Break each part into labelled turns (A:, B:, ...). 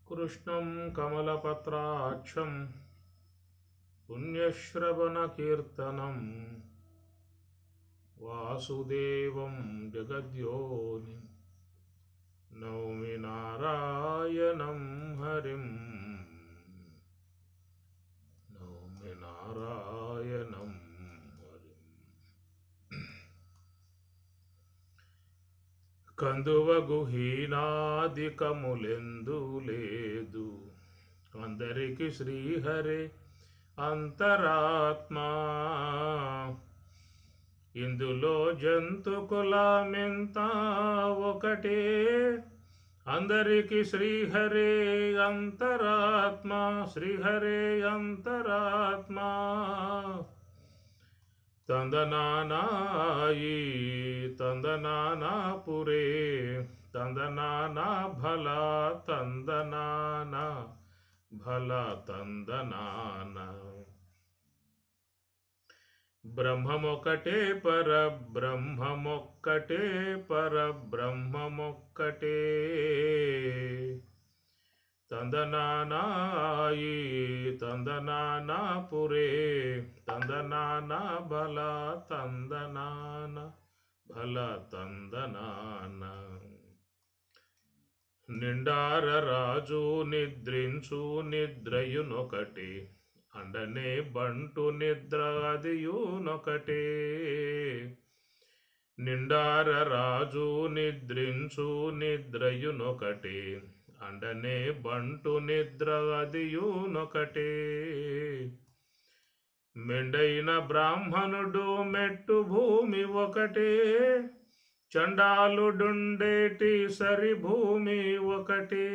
A: कृष्णं कमलपत्राक्षं पुण्यश्रवणकीर्तनं वासुदेवं जगद्योनिं नौमि नारायणं हरिं नौमि नारायणं हरिं। కందువ గుహీనాదికములెందు లేదు అందరికి శ్రీహరే అంతరాత్మా ఇందులో జంతుకులమెంత ఒకటే అందరికి శ్రీహరే అంతరాత్మా శ్రీహరే అంతరాత్మా తందనానాయి తందనానాపురే తందనానా భల తందనానా భల తందనానా బ్రహ్మమొక్కటే పరబ్రహ్మమొక్కటే పరబ్రహ్మమొక్కటే తందనానాయి తందనానాపురే తందనానా బల తందనాన బల తందనాన నిండార రాజు నిద్రించు నిద్రయునొకటి అండనే బంటు నిద్ర అదియునొకటే నిండార రాజు నిద్రించు నిద్రయునొకటి అండనే బంటు నిద్ర అదియునొకటే మెండైన బ్రాహ్మణుడు మెట్టు భూమి ఒకటే చండాలుడుండేటి సరి భూమి ఒకటే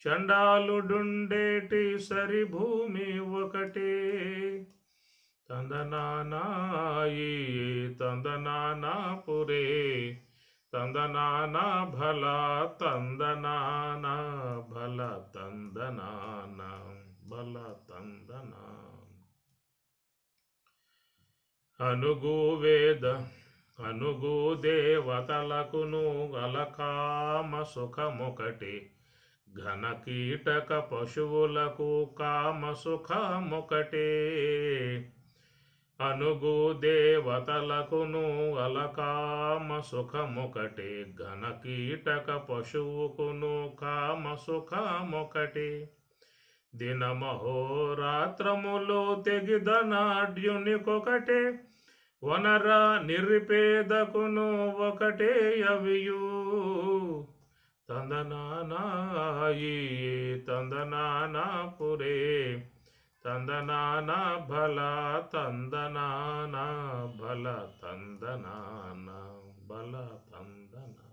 A: చండాలుడుండేటి సరి భూమి ఒకటే తందనానాయి తందనానాపురే తందనానా భల తందనానా భల తందనానా భల తందనా అనుగు వేద అనుగు దేవతలకును గలకామ సుఖమొకటి ఘన కీటక పశువులకు కామ సుఖమొకటే అనుగు దేవతలకును అలకామ సుఖమొకటి ఘన కీటక పశువుకును కామ సుఖమొకటి దినమహోరాత్రములు తెగిదనాడ్యునికొకటే వనర నిరుపేదకును ఒకటే అవియు తందనానాయి తందనానాపురే తందనానా భల తందనానా భల తందనానా బల తందనా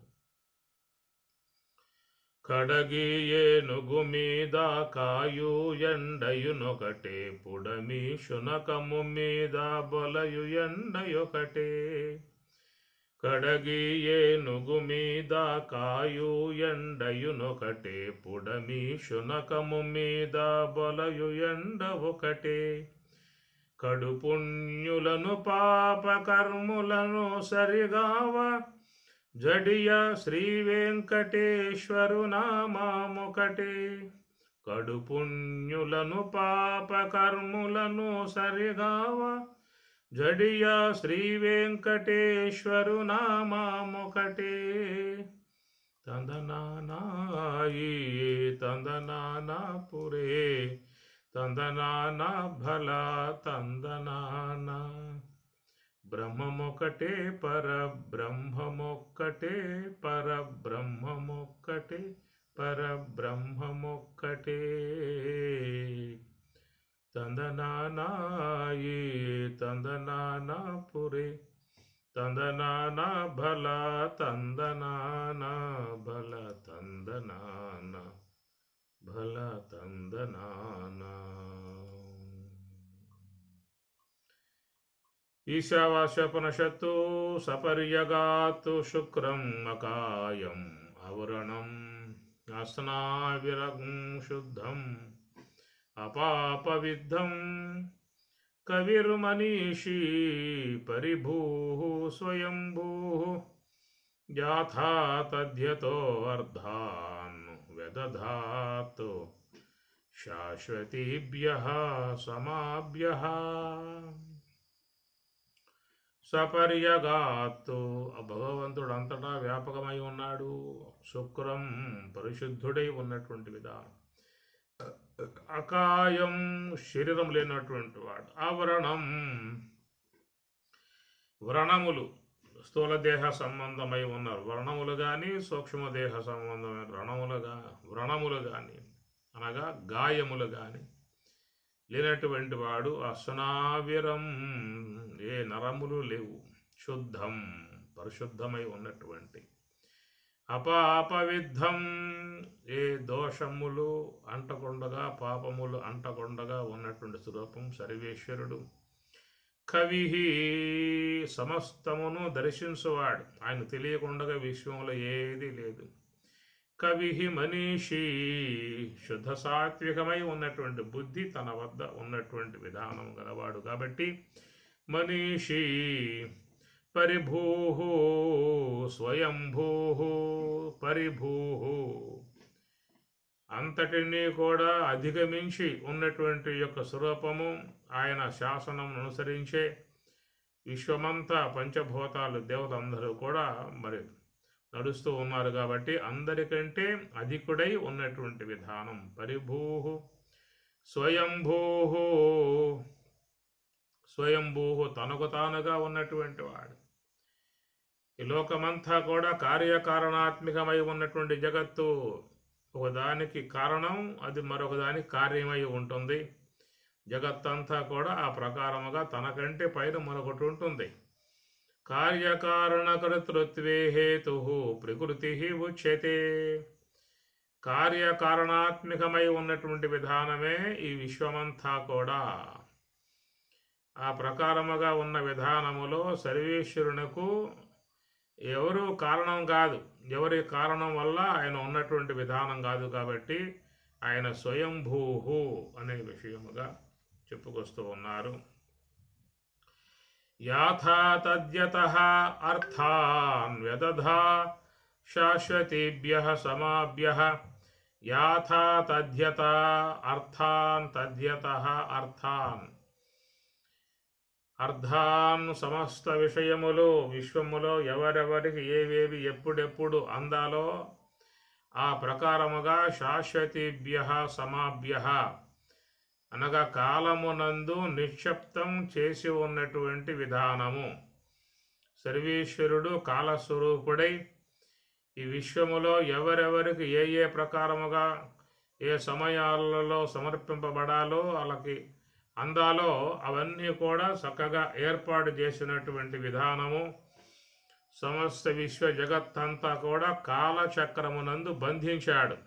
A: కడగి ఏనుగు మీద కాయు ఎండయునొకటే పుడమి శునకము మీద బొలయు ఎండయొకటే కడగి ఏనుగు మీద కాయు ఎండయునొకటే పుడమి శునకము మీద బొలయు ఎండ ఒకటే కడుపుణ్యులను పాపకర్ములను సరిగావ జడియ శ్రీ వెంకటేశ్వరు నామముకటే కడుపుణ్యులను పాపకర్ములను సరిగావ జడియ శ్రీ వెంకటేశ్వరు నామముకటే తందనానాయి తందనానాపురే తందనానా భల తందనానా బ్రహ్మమొక్కటే పరబ్రహ్మమొక్కటే పరబ్రహ్మమొక్కటే పరబ్రహ్మమొక్కటే తందనానాయి తందనానాపురే తందనానా భల తందనానా భల తందనానా భల తందనానా ఈశావాస్యోపనిషత్తు సపర్యగాత్ శుక్రం అకాయం అవరణం అస్నావిరగం శుద్ధం అపాపవిద్ధం కవిర్మనీషీ పరిభూః స్వయంభూః యాథా తద్యతో అర్ధాన్ వ్యదధాత్ శాశ్వతీభ్యః సమాభ్యః సపర్యగాత్. భగవంతుడు అంతటా వ్యాపకమై ఉన్నాడు. శుక్రం పరిశుద్ధుడై ఉన్నటువంటి విధానం. అకాయం శరీరం లేనటువంటి వాడు. ఆవరణం వ్రణములు స్థూలదేహ సంబంధమై ఉన్నారు. వ్రణములు కానీ సూక్ష్మదేహ సంబంధమైన వ్రణములు కానీ అనగా గాయములు కానీ లేనటువంటి వాడు. అస్నావిరం ఏ నరములు లేవు. శుద్ధం పరిశుద్ధమై ఉన్నటువంటి. అపాపవిద్ధం ఏ దోషములు అంటకుండగా పాపములు అంటకుండగా ఉన్నటువంటి స్వరూపం సర్వేశ్వరుడు. కవి సమస్తమును దర్శించువాడు. ఆయన తెలియకుండగా విశ్వంలో ఏది లేదు. కవి మనీషి శుద్ధ సాత్వికమై ఉన్నటువంటి బుద్ధి తన వద్ద ఉన్నటువంటి విధానం గలవాడు కాబట్టి మనీషి. పరిభూ స్వయంభూ పరిభూ అంతటినీ కూడా అధిగమించి ఉన్నటువంటి యొక్క స్వరూపము. ఆయన శాసనం అనుసరించే విశ్వమంతా పంచభూతాలు దేవతందరూ కూడా మరి నడుస్తూ ఉన్నారు కాబట్టి అందరికంటే అధికుడై ఉన్నటువంటి విధానం. పరిభూ స్వయంభూ స్వయంభూ తనకు తానుగా ఉన్నటువంటి వాడు. ఈ లోకమంతా కూడా కార్యకారణాత్మకమై ఉన్నటువంటి జగత్తు. ఒకదానికి కారణం, అది మరొకదానికి కార్యమై ఉంటుంది. జగత్తంతా కూడా ఆ ప్రకారముగా తనకంటే పైన మరొకటి ఉంటుంది. కార్యకారణకర్తృత్వే హేతు ప్రకృతి ఉచ్యతే. కార్యకారణాత్మకమై ఉన్నటువంటి విధానమే ఈ విశ్వమంతా కూడా. ఆ ప్రకారముగా ఉన్న విధానములో సర్వేశ్వరునకు ఎవరు కారణం కాదు. ఎవరి కారణం వల్ల ఆయన ఉన్నటువంటి విధానం కాదు కాబట్టి ఆయన స్వయంభూ అనే విషయముగా చెప్పుకొస్తూ ఉన్నారు. యాథా తద్యతః అర్థాన్ వ్యదధా శాశ్వతేభ్యః సమాభ్యః. యాథా తద్యత అర్థాన్ తద్యతః అర్థాన్ అర్థాన్ సమస్త విషయములు విశ్వములో ఎవరెవరికి ఏవేవి ఎప్పుడెప్పుడు అందాలో ఆ ప్రకారముగా శాశ్వతేభ్యః సమాభ్యః అనగా కాలమునందు నిక్షిప్తం చేసి ఉన్నటువంటి విధానము. సర్వేశ్వరుడు కాలస్వరూపుడై ఈ విశ్వములో ఎవరెవరికి ఏ ఏ ప్రకారముగా ఏ సమయాలలో సమర్పింపబడాలో వాళ్ళకి అందాలో అవన్నీ కూడా చక్కగా ఏర్పాటు చేసినటువంటి విధానము. సమస్త విశ్వ జగత్తంతా కూడా కాలచక్రమునందు బంధించాడు.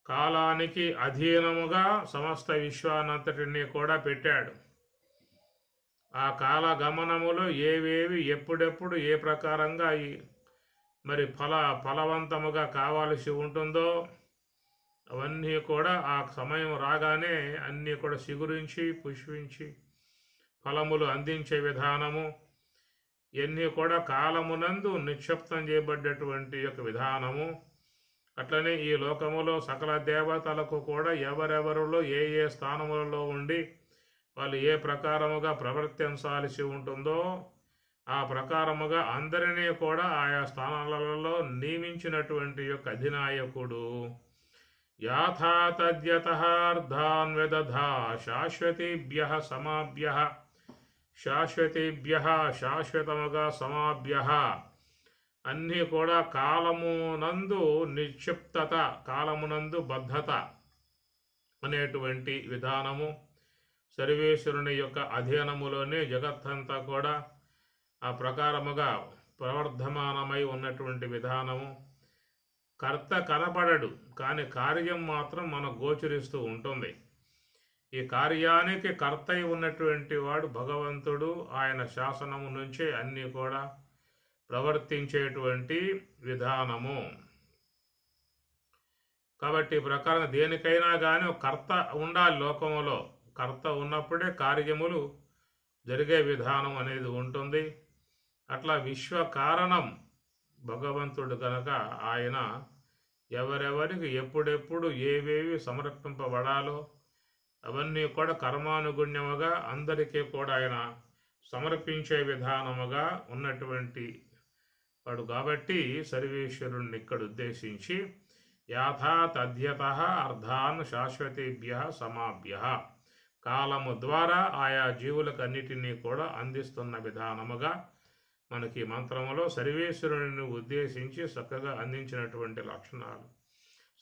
A: కాలానికి అధీనముగా సమస్త విశ్వానంతటిని కూడా పెట్టాడు. ఆ కాల గమనములో ఏవేవి ఎప్పుడెప్పుడు ఏ ప్రకారంగా మరి ఫలవంతముగా కావాల్సి ఉంటుందో అవన్నీ కూడా ఆ సమయం రాగానే అన్నీ కూడా చిగురించి పుష్పించి ఫలములు అందించే విధానము. ఇవన్నీ కూడా కాలమునందు నిక్షిప్తం చేయబడ్డటువంటి యొక్క విధానము. అట్లనే ఈ లోకములో సకల దేవతలకు కూడా ఎవరెవరిలో ఏ ఏ స్థానములలో ఉండి వాళ్ళు ఏ ప్రకారముగా ప్రవర్తించాల్సి ఉంటుందో ఆ ప్రకారముగా అందరినీ కూడా ఆయా స్థానాలలో నియమించినటువంటి యొక్క అధినాయకుడు. యాథా తద్యతః అర్థాన్ వ్యదధా శాశ్వతేభ్యః సమాభ్యః. శాశ్వతేభ్యః శాశ్వతముగా సమాభ్యః అన్నీ కూడా కాలమునందు నిక్షిప్తత కాలమునందు బద్ధత అనేటువంటి విధానము. సర్వేశ్వరుని యొక్క అధీనములోనే జగత్తంతా కూడా ఆ ప్రకారముగా ప్రవర్ధమానమై ఉన్నటువంటి విధానము. కర్త కనపడడు కానీ కార్యం మాత్రం మనకు గోచరిస్తూ ఉంటుంది. ఈ కార్యానికి కర్త ఉన్నటువంటి వాడు భగవంతుడు. ఆయన శాసనము నుంచే అన్నీ కూడా ప్రవర్తించేటువంటి విధానము. కాబట్టి ప్రకారం దేనికైనా కానీ కర్త ఉండాలి. లోకములో కర్త ఉన్నప్పుడే కార్యములు జరిగే విధానం అనేది ఉంటుంది. అట్లా విశ్వ కారణం భగవంతుడు కనుక ఆయన ఎవరెవరికి ఎప్పుడెప్పుడు ఏవేవి సమర్పింపబడాలో అవన్నీ కూడా కర్మానుగుణ్యముగా అందరికీ కూడా ఆయన సమర్పించే విధానముగా ఉన్నటువంటి వాడు కాబట్టి సర్వేశ్వరుణ్ణి ఇక్కడ ఉద్దేశించి యాథా తద్యత అర్థాన్ శాశ్వతేభ్య సమాభ్య కాలము ద్వారా ఆయా జీవులకన్నిటినీ కూడా అందిస్తున్న విధానముగా మనకి మంత్రములో సర్వేశ్వరుని ఉద్దేశించి చక్కగా అందించినటువంటి లక్షణాలు.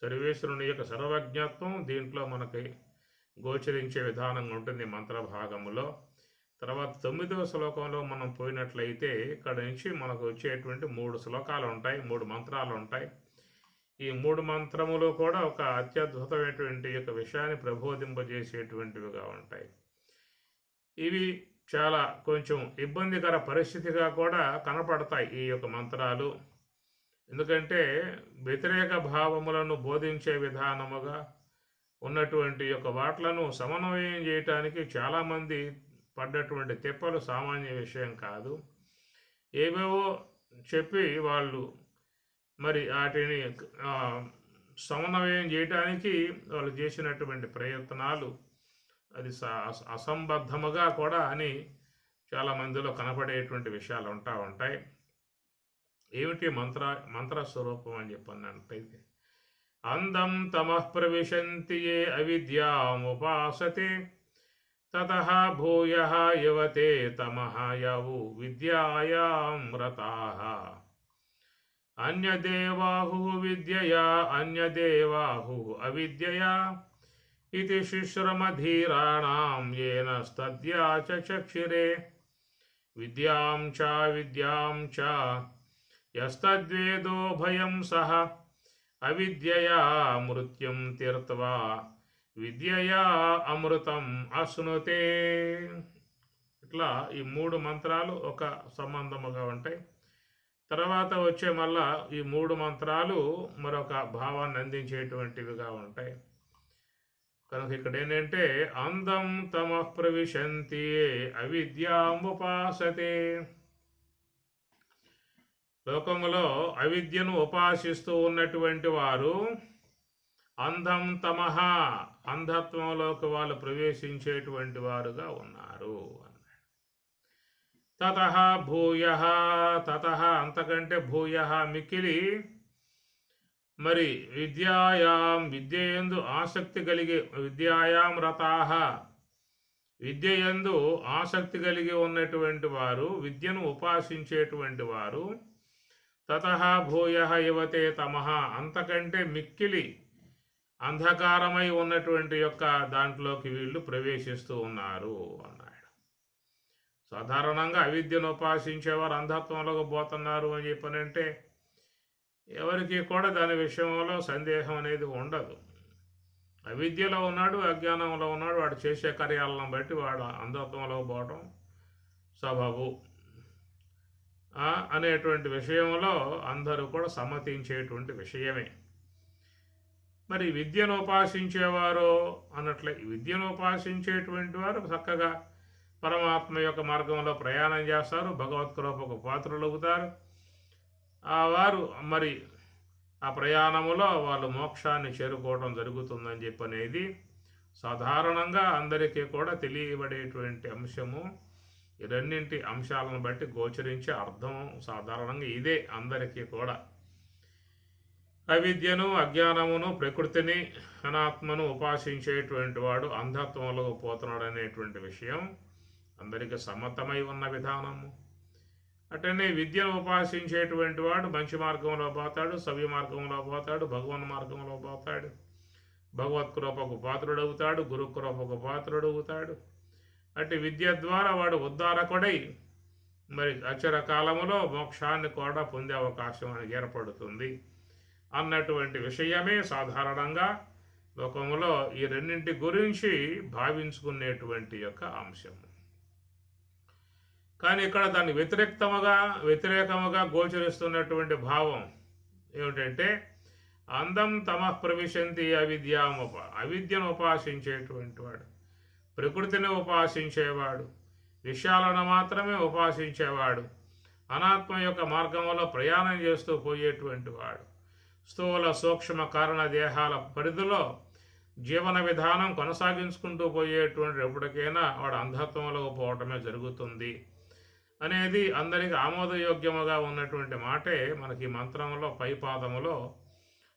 A: సర్వేశ్వరుని యొక్క సర్వజ్ఞత్వం దీంట్లో మనకి గోచరించే విధానంగా ఉంటుంది మంత్రభాగములో. తర్వాత 9వ శ్లోకంలో మనం పోయినట్లయితే ఇక్కడ నుంచి మనకు వచ్చేటువంటి 3 శ్లోకాలు ఉంటాయి, 3 మంత్రాలు ఉంటాయి. ఈ 3 మంత్రములు కూడా ఒక అత్యద్భుతమైనటువంటి యొక్క విషయాన్ని ప్రబోధింపజేసేటువంటివిగా ఉంటాయి. ఇవి చాలా కొంచెం ఇబ్బందికర పరిస్థితిగా కూడా కనపడతాయి ఈ యొక్క మంత్రాలు. ఎందుకంటే వ్యతిరేక భావములను బోధించే విధానముగా ఉన్నటువంటి యొక్క వాట్లను సమన్వయం చేయటానికి చాలామంది పడ్డటువంటి తిప్పలు సామాన్య విషయం కాదు. ఏవేవో చెప్పి వాళ్ళు మరి వాటిని సమన్వయం చేయటానికి వాళ్ళు చేసినటువంటి ప్రయత్నాలు అది అసంబద్ధముగా కూడా అని చాలామందిలో కనపడేటువంటి విషయాలు ఉంటాయి. ఏమిటి మంత్రస్వరూపం అని చెప్పన్నట్టయితే అందం తమః ప్రవిశంతి ఏ అవిద్యాముపాసతే తతః భూయః యవతే తమః యవు విద్యాయాం రతాః అన్యదేవాహుః విద్యయా అన్యదేవాహుః అవిద్యయా ఇతి శుశ్రమధీరాణాం యేన స్తద్యా చ చక్షిరే విద్యాం చ యస్తద్వేదో భయం సహ అవిద్యయా మృత్యుం తీర్త్వా విద్యయా అమృతం అశ్నుతే. ఇట్లా ఈ 3 మంత్రాలు ఒక సంబంధముగా ఉంటాయి. తర్వాత వచ్చే మళ్ళా ఈ 3 మంత్రాలు మరొక భావాన్ని అందించేటువంటివిగా ఉంటాయి. కనుక ఇక్కడ ఏంటంటే అందం తమః ప్రవిశంతి అవిద్యాముపాసతే. లోకములో అవిద్యను ఉపాసిస్తూ ఉన్నటువంటి వారు అందం తమః అంధత్వంలోకి వాళ్ళు ప్రవేశించేటువంటి వారుగా ఉన్నారు అన్నాడు. తతః భూయః తతః అంతకంటే భూయః మిక్కిలి మరి విద్యయందు ఆసక్తి కలిగి విద్యాయాం రతాః విద్యయందు ఆసక్తి కలిగి ఉన్నటువంటి వారు విద్యను ఉపాసించేటువంటి వారు తతః భూయః యువతే తమః అంతకంటే మిక్కిలి అంధకారమై ఉన్నటువంటి యొక్క దాంట్లోకి వీళ్ళు ప్రవేశిస్తూ ఉన్నారు అన్నాడు. సాధారణంగా అవిద్యను ఉపాసించేవారు అంధత్వంలోకి పోతున్నారు అని చెప్పనంటే ఎవరికి కూడా దాని విషయంలో సందేహం అనేది ఉండదు. అవిద్యలో ఉన్నాడు, అజ్ఞానంలో ఉన్నాడు, వాడు చేసే కార్యాలను బట్టి వాడు అంధత్వంలో పోవడం సబబు అనేటువంటి విషయంలో అందరూ కూడా సమ్మతించేటువంటి విషయమే. మరి విద్యను ఉపాసించేవారు అన్నట్లే విద్యను ఉపాసించేటువంటి వారు చక్కగా పరమాత్మ యొక్క మార్గంలో ప్రయాణం చేస్తారు, భగవత్ కృపకు పాత్రలు అవుతారు. వారు మరి ఆ ప్రయాణములో వాళ్ళు మోక్షాన్ని చేరుకోవడం జరుగుతుందని చెప్పనేది సాధారణంగా అందరికీ కూడా తెలియబడేటువంటి అంశము. ఈ రెండింటి అంశాలను బట్టి గోచరించే అర్థం సాధారణంగా ఇదే అందరికీ కూడా. అవిద్యను అజ్ఞానమును ప్రకృతిని అనాత్మను ఉపాసించేటువంటి వాడు అంధత్వంలో పోతున్నాడు అనేటువంటి విషయం అందరికీ సమ్మతమై ఉన్న విధానము. అటనే విద్యను ఉపాసించేటువంటి వాడు మంచి మార్గంలో పోతాడు, సవ్య మార్గంలో పోతాడు, భగవన్ మార్గంలో పోతాడు, భగవత్ కృపకు పాత్రుడవుతాడు, గురు కృపకు పాత్రుడవుతాడు. అటు విద్య ద్వారా వాడు ఉద్ధారకుడై మరి అచర కాలములో మోక్షాన్ని కూడా పొందే అవకాశం అనేది ఏర్పడుతుంది అన్నటువంటి విషయమే సాధారణంగా లోకములో ఈ రెండింటి గురించి భావించుకునేటువంటి యొక్క అంశం. కానీ ఇక్కడ దాన్ని వ్యతిరేకముగా గోచరిస్తున్నటువంటి భావం ఏమిటంటే అందం తమః ప్రవిశంతి అవిద్యను ఉపాసించేటువంటి వాడు, ప్రకృతిని ఉపాసించేవాడు, విషయాలను మాత్రమే ఉపాసించేవాడు, అనాత్మ యొక్క మార్గంలో ప్రయాణం చేస్తూ పోయేటువంటి వాడు, స్థూల సూక్ష్మ కారణ దేహాల పరిధిలో జీవన విధానం కొనసాగించుకుంటూ పోయేటువంటి ఎప్పటికైనా వాడు అంధత్వంలో పోవటమే జరుగుతుంది అనేది అందరికీ ఆమోదయోగ్యముగా ఉన్నటువంటి మాటే మనకి మంత్రంలో పైపాదములో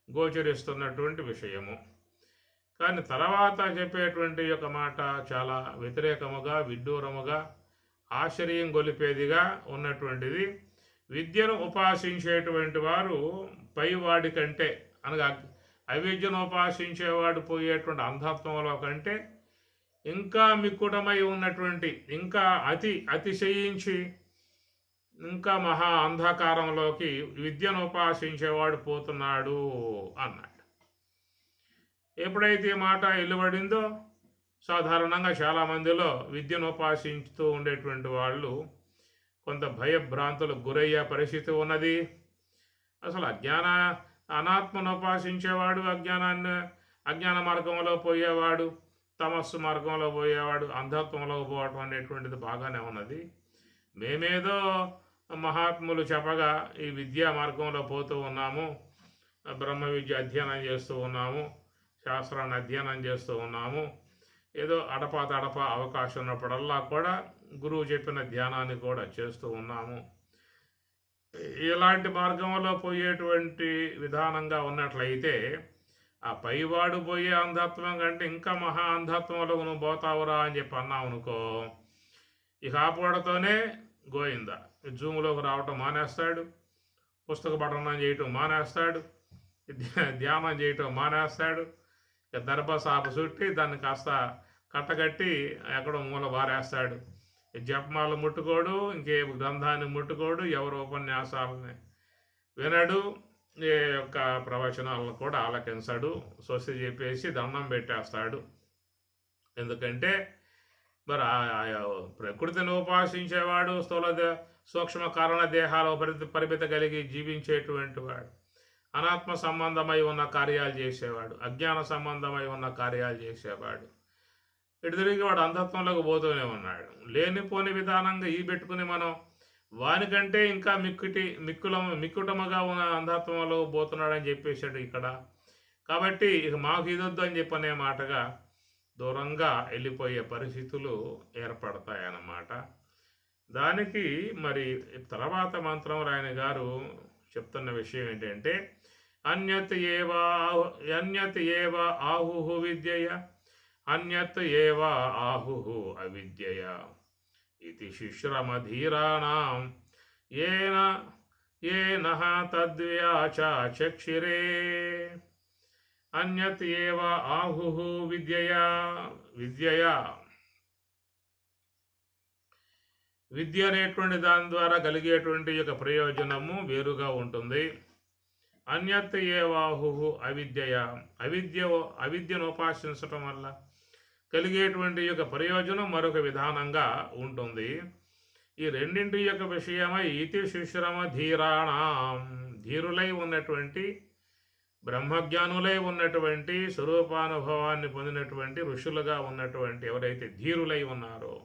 A: గోచరిస్తున్నటువంటి విషయము. కానీ తర్వాత చెప్పేటువంటి యొక్క మాట చాలా వ్యతిరేకముగా, విడ్డూరముగా, ఆశ్చర్యం గొలిపేదిగా ఉన్నటువంటిది. విద్యను ఉపాసించేటువంటి వారు పైవాడి కంటే, అనగా అవిద్యను ఉపాసించేవాడు పోయేటువంటి అంధత్వంలో కంటే ఇంకా మిక్కుటమై ఉన్నటువంటి, ఇంకా అతిశయించి ఇంకా మహా అంధకారంలోకి విద్యను ఉపాసించేవాడు పోతున్నాడు అన్నాడు. ఎప్పుడైతే ఈ మాట వెలువడిందో సాధారణంగా చాలామందిలో విద్యను ఉపాసించుతూ ఉండేటువంటి వాళ్ళు కొంత భయభ్రాంతులకు గురయ్యే పరిస్థితి ఉన్నది. అసలు అనాత్మను ఉపాసించేవాడు అజ్ఞాన మార్గంలో పోయేవాడు, తమస్సు మార్గంలో పోయేవాడు అంధత్వంలో పోవటం అనేటువంటిది బాగానే ఉన్నది. మేమేదో మహాత్ములు చెప్పగా ఈ విద్యా మార్గంలో పోతూ ఉన్నాము, బ్రహ్మ విద్య అధ్యయనం చేస్తూ ఉన్నాము, శాస్త్రాన్ని అధ్యయనం చేస్తూ ఉన్నాము, ఏదో అడపా అవకాశం ఉన్నప్పుడల్లా కూడా గురువు చెప్పిన ధ్యానాన్ని కూడా చేస్తూ ఉన్నాము. ఇలాంటి మార్గంలో పోయేటువంటి విధానంగా ఉన్నట్లయితే ఆ పైవాడు పోయే అంధత్వం కంటే ఇంకా మహా అంధత్వంలో నువ్వు పోతావురా అని చెప్పి అన్నావు అనుకో, ఇక ఆపడతోనే గోయిందా. జూమ్లోకి రావటం మానేస్తాడు, పుస్తక పఠనం చేయటం మానేస్తాడు, ధ్యానం చేయటం మానేస్తాడు. ఇక దర్భసాప చుట్టి దాన్ని కాస్త కట్టగట్టి ఎక్కడో మూల వారేస్తాడు. జపమాలు ముట్టుకోడు, ఇంకే గ్రంథాన్ని ముట్టుకోడు, ఎవరు ఉపన్యాసాలని వినడు, ఏ యొక్క ప్రవచనాలను కూడా ఆలకించడు, స్వస్తి చెప్పేసి దండం పెట్టేస్తాడు. ఎందుకంటే మరి ప్రకృతిని ఉపాసించేవాడు, స్థూల సూక్ష్మ కారణ దేహాల పరిమిత కలిగి జీవించేటువంటి వాడు, అనాత్మ సంబంధమై ఉన్న కార్యాలు చేసేవాడు, అజ్ఞాన సంబంధమై ఉన్న కార్యాలు చేసేవాడు, ఇటు తిరిగి వాడు అంధత్వంలోకి పోతూనే ఉన్నాడు. లేనిపోని విధానంగా ఈ పెట్టుకుని మనం వానికంటే ఇంకా మిక్కుటముగా ఉన్న అంధత్వంలో పోతున్నాడని చెప్పేశాడు ఇక్కడ. కాబట్టి ఇక మాకు ఇదొద్దు అని చెప్పనే మాటగా దూరంగా వెళ్ళిపోయే పరిస్థితులు ఏర్పడతాయన్నమాట. దానికి మరి తర్వాత మంత్రం రాయని గారు చెప్తున్న విషయం ఏంటంటే అన్యత్ ఏవ ఆహుహు విద్యయ అన్యత్ ఏవ ఆహుహు అవిద్యయ ఇది శుశ్రమధీరాణం ఏన తద్వ్యాచ చక్షిరే. అన్యత్ ఏవ ఆహుహు విద్య అనేటువంటి దాని ద్వారా కలిగేటువంటి యొక్క ప్రయోజనము వేరుగా ఉంటుంది. అన్యత్ ఏవాహుహు అవిద్యను ఉపాసించటం వల్ల కలిగేటువంటి యొక్క ప్రయోజనం మరొక విధానంగా ఉంటుంది. ఈ రెండింటి యొక్క విషయమై ఇతి శుశ్రమ ధీరాణం, ధీరులై ఉన్నటువంటి బ్రహ్మజ్ఞానులై ఉన్నటువంటి స్వరూపానుభవాన్ని పొందినటువంటి ఋషులుగా ఉన్నటువంటి ఎవరైతే ధీరులై ఉన్నారో,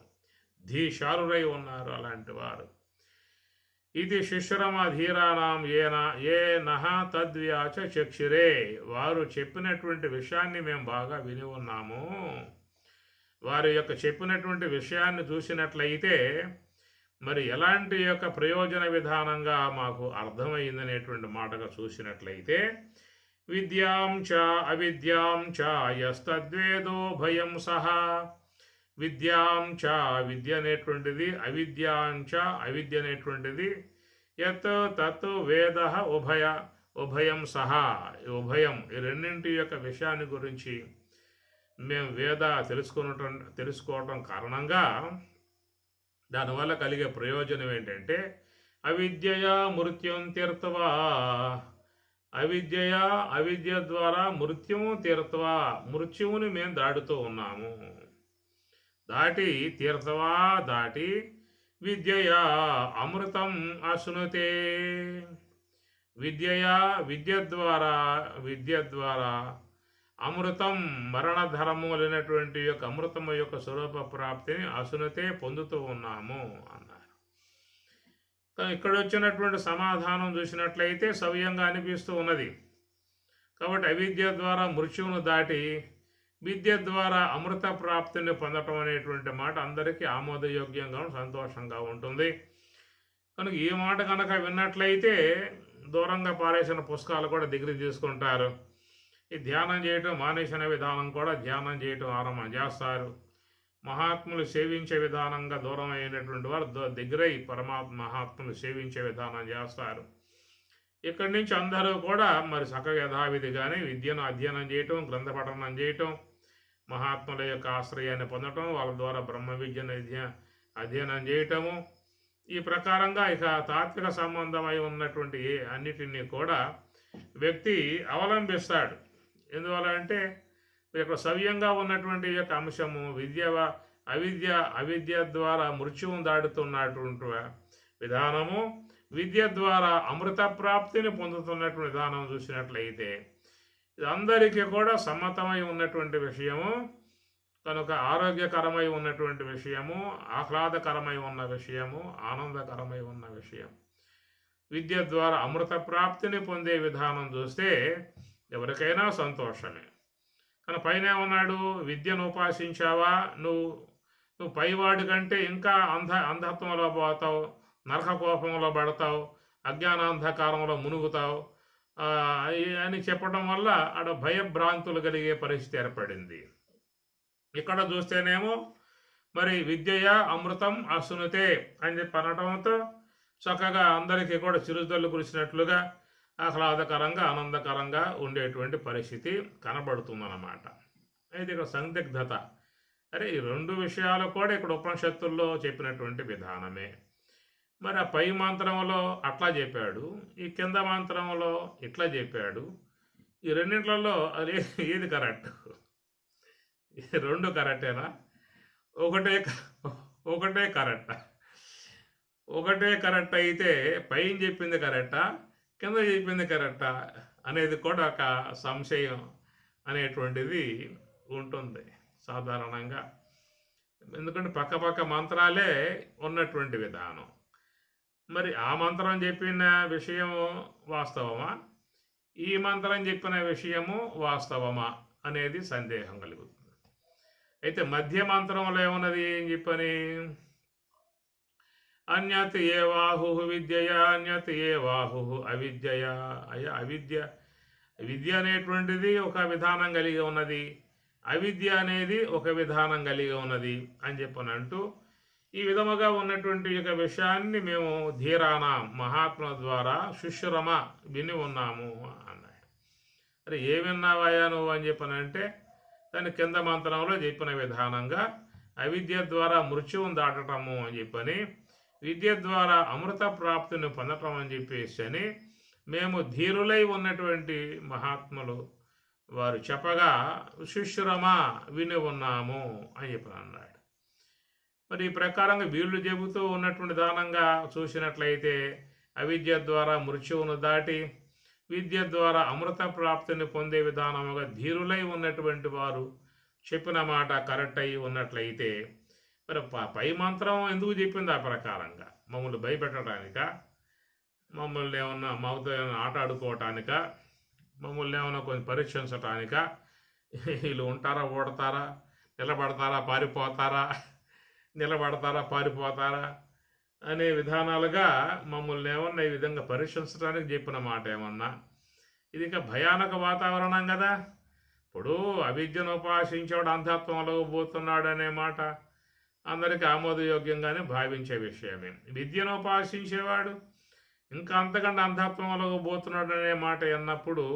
A: ధీశారులై ఉన్నారో అలాంటి వారు ఇది శుశ్రమధీరాణం ఏన తద్వ్యాచ చక్షురే, వారు చెప్పినటువంటి విషయాన్ని మేము బాగా విని ఉన్నాము, వారి యొక్క చెప్పినటువంటి విషయాన్ని చూసినట్లయితే మరి ఎలాంటి యొక్క ప్రయోజన విధానంగా మాకు అర్థమైందనేటువంటి మాటగా చూసినట్లయితే విద్యాం చ అవిద్యాం చ యస్తద్వేదో భయం సహా, విద్యాం చ విద్య అనేటువంటిది, అవిద్యాం చ అవిద్య అనేటువంటిది, యత్ తత్ వేద ఉభయం సహా, ఉభయం ఈ రెండింటి యొక్క విషయాన్ని గురించి మేము వేద తెలుసుకోవటం కారణంగా దానివల్ల కలిగే ప్రయోజనం ఏంటంటే అవిద్యయా మృత్యుం తీర్త్వా, అవిద్య ద్వారా మృత్యుము తీర్త్వా, మృత్యువుని మేము దాటుతూ ఉన్నాము, దాటి విద్యయా అమృతం అశ్నుతే, విద్య ద్వారా అమృతం మరణధర్మములైనటువంటి యొక్క అమృతము యొక్క స్వరూప ప్రాప్తిని అశ్నుతే పొందుతూ ఉన్నాము అన్నారు. ఇక్కడ వచ్చినటువంటి సమాధానం చూసినట్లయితే సవ్యంగా అనిపిస్తూ ఉన్నది. కాబట్టి అవిద్య ద్వారా మృత్యువును దాటి విద్య ద్వారా అమృత ప్రాప్తిని పొందటం అనేటువంటి మాట అందరికీ ఆమోదయోగ్యంగా సంతోషంగా ఉంటుంది. కనుక ఈ మాట కనుక విన్నట్లయితే దూరంగా పారేసిన పుస్తకాలు కూడా దగ్గర తీసుకుంటారు. ఈ ధ్యానం చేయటం మానేసిన విధానం కూడా ధ్యానం చేయటం ఆరంభం చేస్తారు. మహాత్ములు సేవించే విధానంగా దూరం అయినటువంటి వారు దగ్గరై పరమాత్మ మహాత్ములు సేవించే విధానం చేస్తారు. ఇక్కడి నుంచి అందరూ కూడా మరి చక్కగా యథావిధిగానే విద్యను అధ్యయనం చేయటం, గ్రంథ పఠనం చేయటం, మహాత్ముల యొక్క ఆశ్రయాన్ని పొందటం, వాళ్ళ ద్వారా బ్రహ్మ విద్యను అధ్యయనం చేయటము, ఈ ప్రకారంగా ఇక తాత్విక సంబంధమై ఉన్నటువంటి అన్నిటినీ కూడా వ్యక్తి అవలంబిస్తాడు. ఎందువల్ల అంటే ఇక్కడ సవ్యంగా ఉన్నటువంటి యొక్క అంశము అవిద్య ద్వారా మృత్యువును దాటుతున్నటువంటి విధానము, విద్య ద్వారా అమృత ప్రాప్తిని పొందుతున్నటువంటి విధానం చూసినట్లయితే ఇది అందరికీ కూడా సమ్మతమై ఉన్నటువంటి విషయము. కనుక ఆరోగ్యకరమై ఉన్నటువంటి విషయము, ఆహ్లాదకరమై ఉన్న విషయము, ఆనందకరమై ఉన్న విషయం. విద్య ద్వారా అమృత ప్రాప్తిని పొందే విధానం చూస్తే ఎవరికైనా సంతోషమే. కానీ పైన ఏమన్నాడు, విద్యను ఉపాసించావా నువ్వు పైవాడి కంటే ఇంకా అంధత్వంలో పోతావు, నరక కోపంలో పడతావు, అజ్ఞానాంధకారంలో మునుగుతావు అని చెప్పడం వల్ల ఆడ భయభ్రాంతులు కలిగే పరిస్థితి ఏర్పడింది. ఇక్కడ చూస్తేనేమో మరి విద్యయ అమృతం అసునుతే అని చెప్పి అనటంతో చక్కగా అందరికీ కూడా చిరుజల్లు కురిసినట్లుగా ఆహ్లాదకరంగా ఆనందకరంగా ఉండేటువంటి పరిస్థితి కనబడుతుందన్నమాట. అయితే ఇక్కడ సందిగ్ధత, అరే ఈ రెండు విషయాలు కూడా ఇక్కడ ఉపనిషత్తుల్లో చెప్పినటువంటి విధానమే. మరి ఆ పై మంత్రంలో అట్లా చెప్పాడు, ఈ కింద మంత్రంలో ఇట్లా చెప్పాడు. ఈ రెండింటిలో అది ఏది కరెక్ట్? రెండు కరెక్టేనా? ఒకటే కరెక్టా? ఒకటే కరెక్ట్ అయితే పైన చెప్పింది కరెక్టా, కింద చెప్పింది కరెక్టా అనేది కూడా ఒక సంశయం అనేటువంటిది ఉంటుంది సాధారణంగా. ఎందుకంటే పక్క మంత్రాలే ఉన్నటువంటి విధానం. మరి ఆ మంత్రం చెప్పిన విషయము వాస్తవమా, ఈ మంత్రం చెప్పిన విషయము వాస్తవమా అనేది సందేహం కలుగుతుంది. అయితే మధ్య మంత్రంలో ఏమున్నది ఏం చెప్పని, అన్యత్ ఏ వాహు విద్యయ అన్యత్ ఏ వాహు అవిద్యయ. విద్య అనేటువంటిది ఒక విధానం కలిగి ఉన్నది, అవిద్య అనేది ఒక విధానం కలిగి ఉన్నది అని చెప్పనంటూ ఈ విధముగా ఉన్నటువంటి యొక్క విషయాన్ని మేము ధీరాన మహాత్ముల ద్వారా శిష్యురమ విని ఉన్నాము అన్నాడు. అరే ఏ విన్నావాయా నువ్వు అని చెప్పనంటే దాని కింద మంత్రంలో చెప్పిన విధానంగా అవిద్య ద్వారా మృత్యువును దాటటము అని చెప్పని, విద్య ద్వారా అమృత ప్రాప్తిని పొందటం అని చెప్పేసి అని మేము ధీరులై ఉన్నటువంటి మహాత్ములు వారు చెప్పగా శిష్యురమా విని ఉన్నాము అని చెప్పి అన్నాడు. మరి ఈ ప్రకారంగా వీళ్ళు చెబుతూ ఉన్నటువంటి దానంగా చూసినట్లయితే అవిద్య ద్వారా మృత్యువును దాటి విద్య ద్వారా అమృత ప్రాప్తిని పొందే విధానముగా ధీరులై ఉన్నటువంటి వారు చెప్పిన మాట కరెక్ట్ అయి ఉన్నట్లయితే మరి పై మంత్రం ఎందుకు చెప్పింది ఆ ప్రకారంగా? మమ్మల్ని భయపెట్టడానిక, మమ్మల్ని ఏమన్నా మాతో ఏమైనా ఆట ఆడుకోవటానిక, మమ్మల్ని ఏమన్నా కొంచెం పరీక్షించటానిక, వీళ్ళు ఉంటారా ఓడతారా, నిలబడతారా పారిపోతారా అనే విధానాలుగా మమ్మల్ని ఏమన్నా ఈ విధంగా పరీక్షించడానికి చెప్పిన మాట ఏమన్నా? ఇది ఇంకా భయానక వాతావరణం కదా. ఇప్పుడు అవిద్యను ఉపాసించేవాడు అంధత్వంలో పోతున్నాడు అనే మాట అందరికీ ఆమోదయోగ్యంగానే భావించే విషయమే. విద్యను ఉపాసించేవాడు ఇంకా అంతకంటే అంధత్వంలో పోతున్నాడు అనే మాట అన్నప్పుడు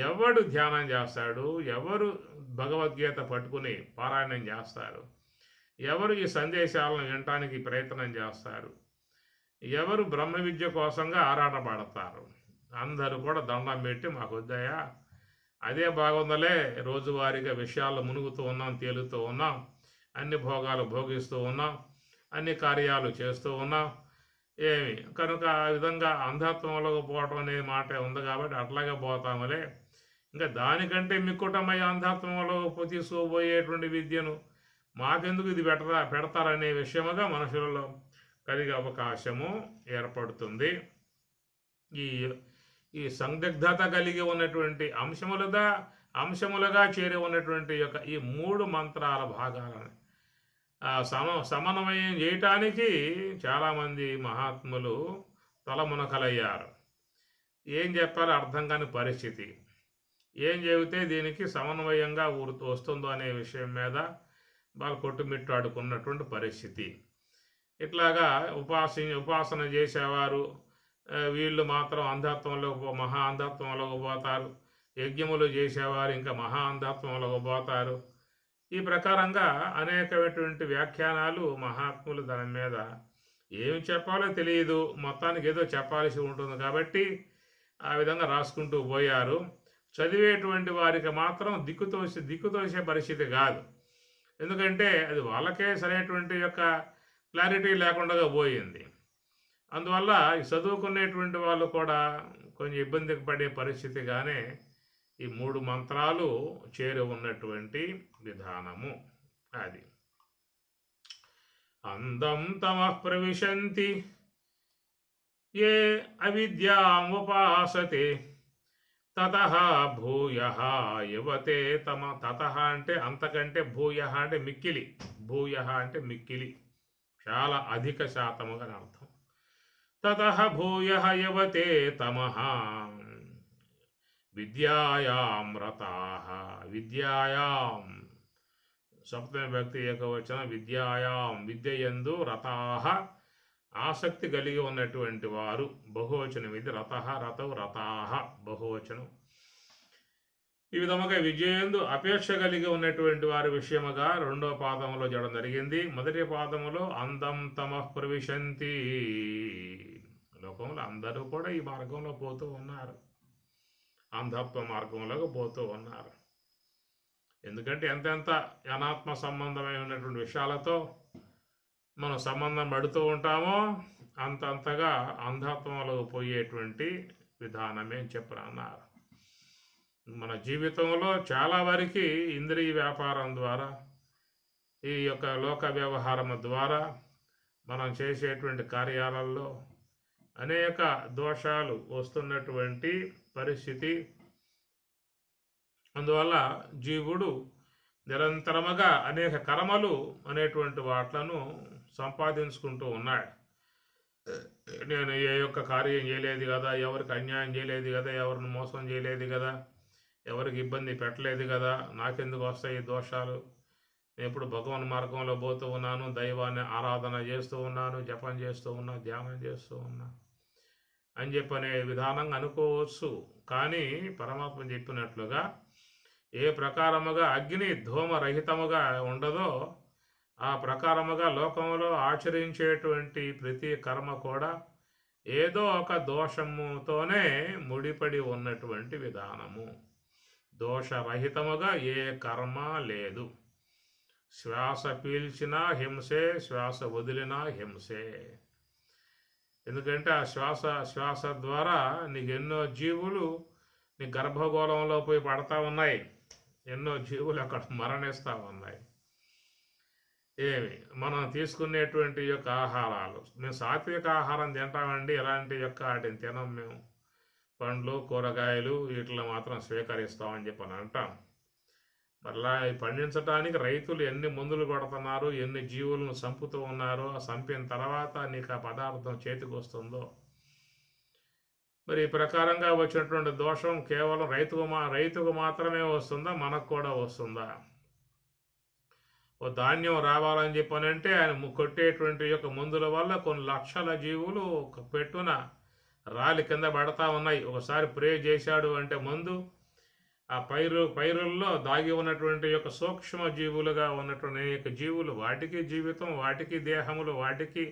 A: ఎవడు ధ్యానం చేస్తాడు, ఎవరు భగవద్గీత పట్టుకుని పారాయణం చేస్తారు, ఎవరు ఈ సందేశాలను వినటానికి ప్రయత్నం చేస్తారు, ఎవరు బ్రహ్మ విద్య కోసంగా ఆరాటపడతారు? అందరూ కూడా దండం పెట్టి మాకు వద్దయా, అదే బాగుందలే, రోజువారీగా విషయాల్లో మునుగుతూ ఉన్నాం, తేలుతూ ఉన్నాం, అన్ని భోగాలు భోగిస్తూ ఉన్నాం, అన్ని కార్యాలు చేస్తూ ఉన్నాం, ఏమి కనుక ఆ విధంగా అంధత్వంలో పోవటం అనే మాట ఉంది కాబట్టి అట్లాగే పోతాములే, ఇంకా దానికంటే మిక్కుటమై అంధత్వంలో తీసుకుపోయేటువంటి విద్యను మాకెందుకు ఇది పెడతారనే విషయముగా మనుషులలో కలిగే అవకాశము ఏర్పడుతుంది. ఈ సందిగ్ధత కలిగి ఉన్నటువంటి అంశములుగా చేరి ఉన్నటువంటి యొక్క ఈ 3 మంత్రాల భాగాలను సమన్వయం చేయటానికి చాలామంది మహాత్ములు తలమునకలయ్యారు. ఏం చెప్పాలో అర్థం కాని పరిస్థితి, ఏం చెబితే దీనికి సమన్వయంగా వస్తుందో అనే విషయం మీద వాళ్ళు కొట్టుమిట్టాడుకున్నటువంటి పరిస్థితి. ఇట్లాగా ఉపాసన చేసేవారు వీళ్ళు మాత్రం మహా అంధత్వంలోకి పోతారు, యజ్ఞములు చేసేవారు ఇంకా మహా అంధత్వంలోకి పోతారు. ఈ ప్రకారంగా అనేకమైనటువంటి వ్యాఖ్యానాలు మహాత్ములు దాని మీద ఏమి చెప్పాలో తెలియదు, మొత్తానికి ఏదో చెప్పాల్సి ఉంటుంది కాబట్టి ఆ విధంగా రాసుకుంటూ పోయారు. చదివేటువంటి వారికి మాత్రం దిక్కుతోసే పరిస్థితి కాదు. ఎందుకంటే అది వాళ్ళకే సరైనటువంటి యొక్క క్లారిటీ లేకుండా పోయింది. అందువల్ల చదువుకునేటువంటి వాళ్ళు కూడా కొంచెం ఇబ్బందికి పడే పరిస్థితిగానే ఈ 3 మంత్రాలు చేరి ఉన్నటువంటి విధానము అది. అందం తమః ప్రవిశంతి ఏ అవిద్యాముపాసతే తతః భూయః యువతే తతః అంటే అంతకంటే, భూయః అంటే మిక్కిలి, భూయః అంటే మిక్కిలి, చాలా అధిక శాతముగా అర్థం. తతః భూయః యువతే తమః విద్యాయాం రతాః, విద్యాయాం సప్తమి భక్తి ఏకవచనం, విద్యాయాం విద్యయందు రతాః ఆసక్తి కలిగి ఉన్నటువంటి వారు, బహువచనం ఇది, రతః రతౌ రతాః బహువచనం. ఈ విధముగా విద్యయందు అపేక్ష కలిగి ఉన్నటువంటి వారి విషయముగా 2వ పాదములో చేయడం జరిగింది. మొదటి పాదములో అందం తమః ప్రవిశంతి, లోకంలో అందరూ కూడా ఈ మార్గంలో పోతూ ఉన్నారు, అంధత్వ మార్గంలోకి పోతూ ఉన్నారు. ఎందుకంటే ఎంతెంత అనాత్మ సంబంధమైన ఉన్నటువంటి విషయాలతో మనం సంబంధం పడుతూ ఉంటామో అంతంతగా అంధత్వంలో పోయేటువంటి విధానమే చెప్పరన్నారు. మన జీవితంలో చాలా వరకు ఇంద్రియ వ్యాపారం ద్వారా, ఈ యొక్క లోక వ్యవహారం ద్వారా మనం చేసేటువంటి కార్యాలలో అనేక దోషాలు వస్తున్నటువంటి పరిస్థితి. అందువల్ల జీవుడు నిరంతరముగా అనేక కర్మలు అనేటువంటి వాట్లను సంపాదించుకుంటూ ఉన్నాడు. నేను ఏ యొక్క కార్యం చేయలేదు కదా, ఎవరికి అన్యాయం చేయలేదు కదా, ఎవరిని మోసం చేయలేదు కదా, ఎవరికి ఇబ్బంది పెట్టలేదు కదా, నాకెందుకు వస్తాయి దోషాలు, నేను ఎప్పుడు భగవన్ మార్గంలో పోతూ ఉన్నాను, దైవాన్ని ఆరాధన చేస్తూ ఉన్నాను, జపం చేస్తూ ఉన్నా, ధ్యానం చేస్తూ ఉన్నా అని చెప్పనే విధానంగా అనుకోవచ్చు. కానీ పరమాత్మ చెప్పినట్లుగా ఏ ప్రకారముగా అగ్ని ధూమరహితముగా ఉండదో ఆ ప్రకారముగా లోకంలో ఆచరించేటువంటి ప్రతి కర్మ కూడా ఏదో ఒక దోషముతోనే ముడిపడి ఉన్నటువంటి విధానము. దోషరహితముగా ఏ కర్మ లేదు. శ్వాస పీల్చినా హింసే, శ్వాస వదిలినా హింసే. ఎందుకంటే ఆ శ్వాస ద్వారా నీకు ఎన్నో జీవులు నీ గర్భగోళంలో పోయి పడతా ఉన్నాయి, ఎన్నో జీవులు అక్కడ మరణిస్తూ ఉన్నాయి. మనం తీసుకునేటువంటి యొక్క ఆహారాలు, మేము సాత్విక ఆహారం తింటామండి, ఎలాంటి యొక్క వాటిని తినం మేము, పండ్లు కూరగాయలు వీటిలో మాత్రం స్వీకరిస్తామని చెప్పని అంటాం. మరలా పండించడానికి రైతులు ఎన్ని మందులు కొడుతున్నారు, ఎన్ని జీవులను చంపుతూ ఉన్నారో, చంపిన తర్వాత నీకు ఆ పదార్థం చేతికి వస్తుందో. మరి ఈ ప్రకారంగా వచ్చినటువంటి దోషం కేవలం రైతుకు మాత్రమే వస్తుందా, మనకు కూడా వస్తుందా? ఓ ధాన్యం రావాలని చెప్పనంటే ఆయన కొట్టేటువంటి యొక్క మందుల వల్ల కొన్ని లక్షల జీవులు పెట్టున రాలి కింద పడతా ఉన్నాయి. ఒకసారి ప్రే చేశాడు అంటే మందు ఆ పైరుల్లో దాగి ఉన్నటువంటి యొక్క సూక్ష్మ జీవులుగా ఉన్నటువంటి అనేక జీవులు, వాటికి జీవితం, వాటికి దేహములు, వాటికి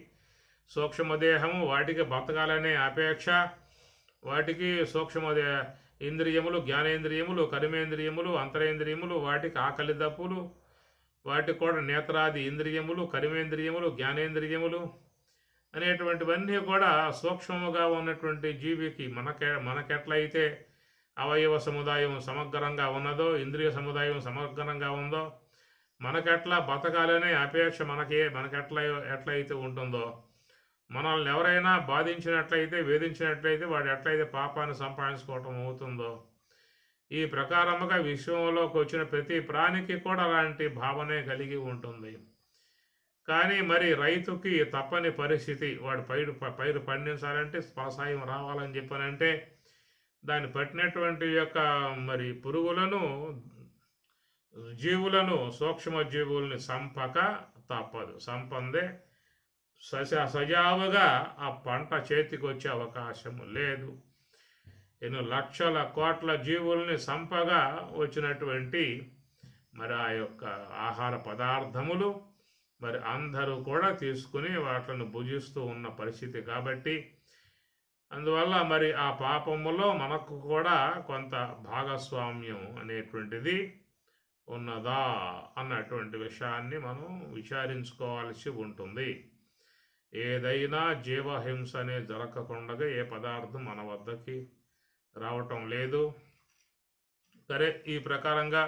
A: సూక్ష్మదేహము, వాటికి బతకాలనే అపేక్ష, వాటికి సూక్ష్మ ఇంద్రియములు, జ్ఞానేంద్రియములు, కర్మేంద్రియములు, అంతరేంద్రియములు, వాటికి ఆకలి దప్పులు, వాటికి కూడా నేత్రాది ఇంద్రియములు, కర్మేంద్రియములు, జ్ఞానేంద్రియములు అనేటువంటివన్నీ కూడా సూక్ష్మముగా ఉన్నటువంటి జీవికి మనకెట్లయితే అవయవ సముదాయం సమగ్రంగా ఉన్నదో, ఇంద్రియ సముదాయం సమగ్రంగా ఉందో, మనకెట్లా బతకాలనే అపేక్ష ఎట్లయితే ఉంటుందో, మనల్ని ఎవరైనా బాధించినట్లయితే, వేధించినట్లయితే వాడు ఎట్లయితే పాపాన్ని సంపాదించుకోవటం అవుతుందో, ఈ ప్రకారముగా విశ్వంలోకి వచ్చిన ప్రతి ప్రాణికి కూడా అలాంటి భావనే కలిగి ఉంటుంది. కానీ మరి రైతుకి తప్పని పరిస్థితి, వాడు పైరు పండించాలంటే ఫలసాయం రావాలని చెప్పనంటే దాన్ని పట్టినటువంటి యొక్క మరి పురుగులను, జీవులను, సూక్ష్మ జీవుల్ని సంపక తప్పదు. సంపందే సజావుగా ఆ పంట చేతికి వచ్చే అవకాశం లేదు. ఎన్నో లక్షల కోట్ల జీవుల్ని సంపగా వచ్చినటువంటి మరి ఆ యొక్క ఆహార పదార్థములు మరి అందరూ కూడా తీసుకుని వాటిని భుజిస్తూ ఉన్న పరిస్థితి కాబట్టి, అందువల్ల మరి ఆ పాపములో మనకు కూడా కొంత భాగస్వామ్యం అనేటువంటిది ఉన్నదా అన్నటువంటి విషయాన్ని మనం విచారించుకోవాల్సి ఉంటుంది. ఏదైనా జీవహింస అనేది జరగకుండా ఏ పదార్థం మన వద్దకి రావటం లేదు. సరే, ఈ ప్రకారంగా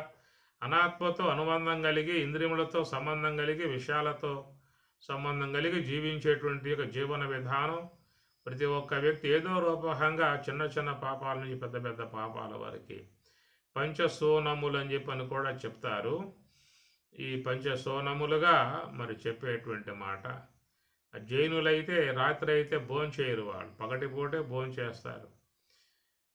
A: అనాత్మతో అనుబంధం కలిగి, ఇంద్రియములతో సంబంధం కలిగి, విషయాలతో సంబంధం కలిగి జీవించేటువంటి యొక్క జీవన విధానం ప్రతి ఒక్క వ్యక్తి ఏదో రూపంగా చిన్న చిన్న పాపాల నుంచి పెద్ద పెద్ద పాపాల వరకు పంచసోనములు అని చెప్పని కూడా చెప్తారు. ఈ పంచసోనములుగా మరి చెప్పేటువంటి మాట. జైనులైతే రాత్రి అయితే భోంచేయరు, వాళ్ళు పగటిపూటే భోంచేస్తారు.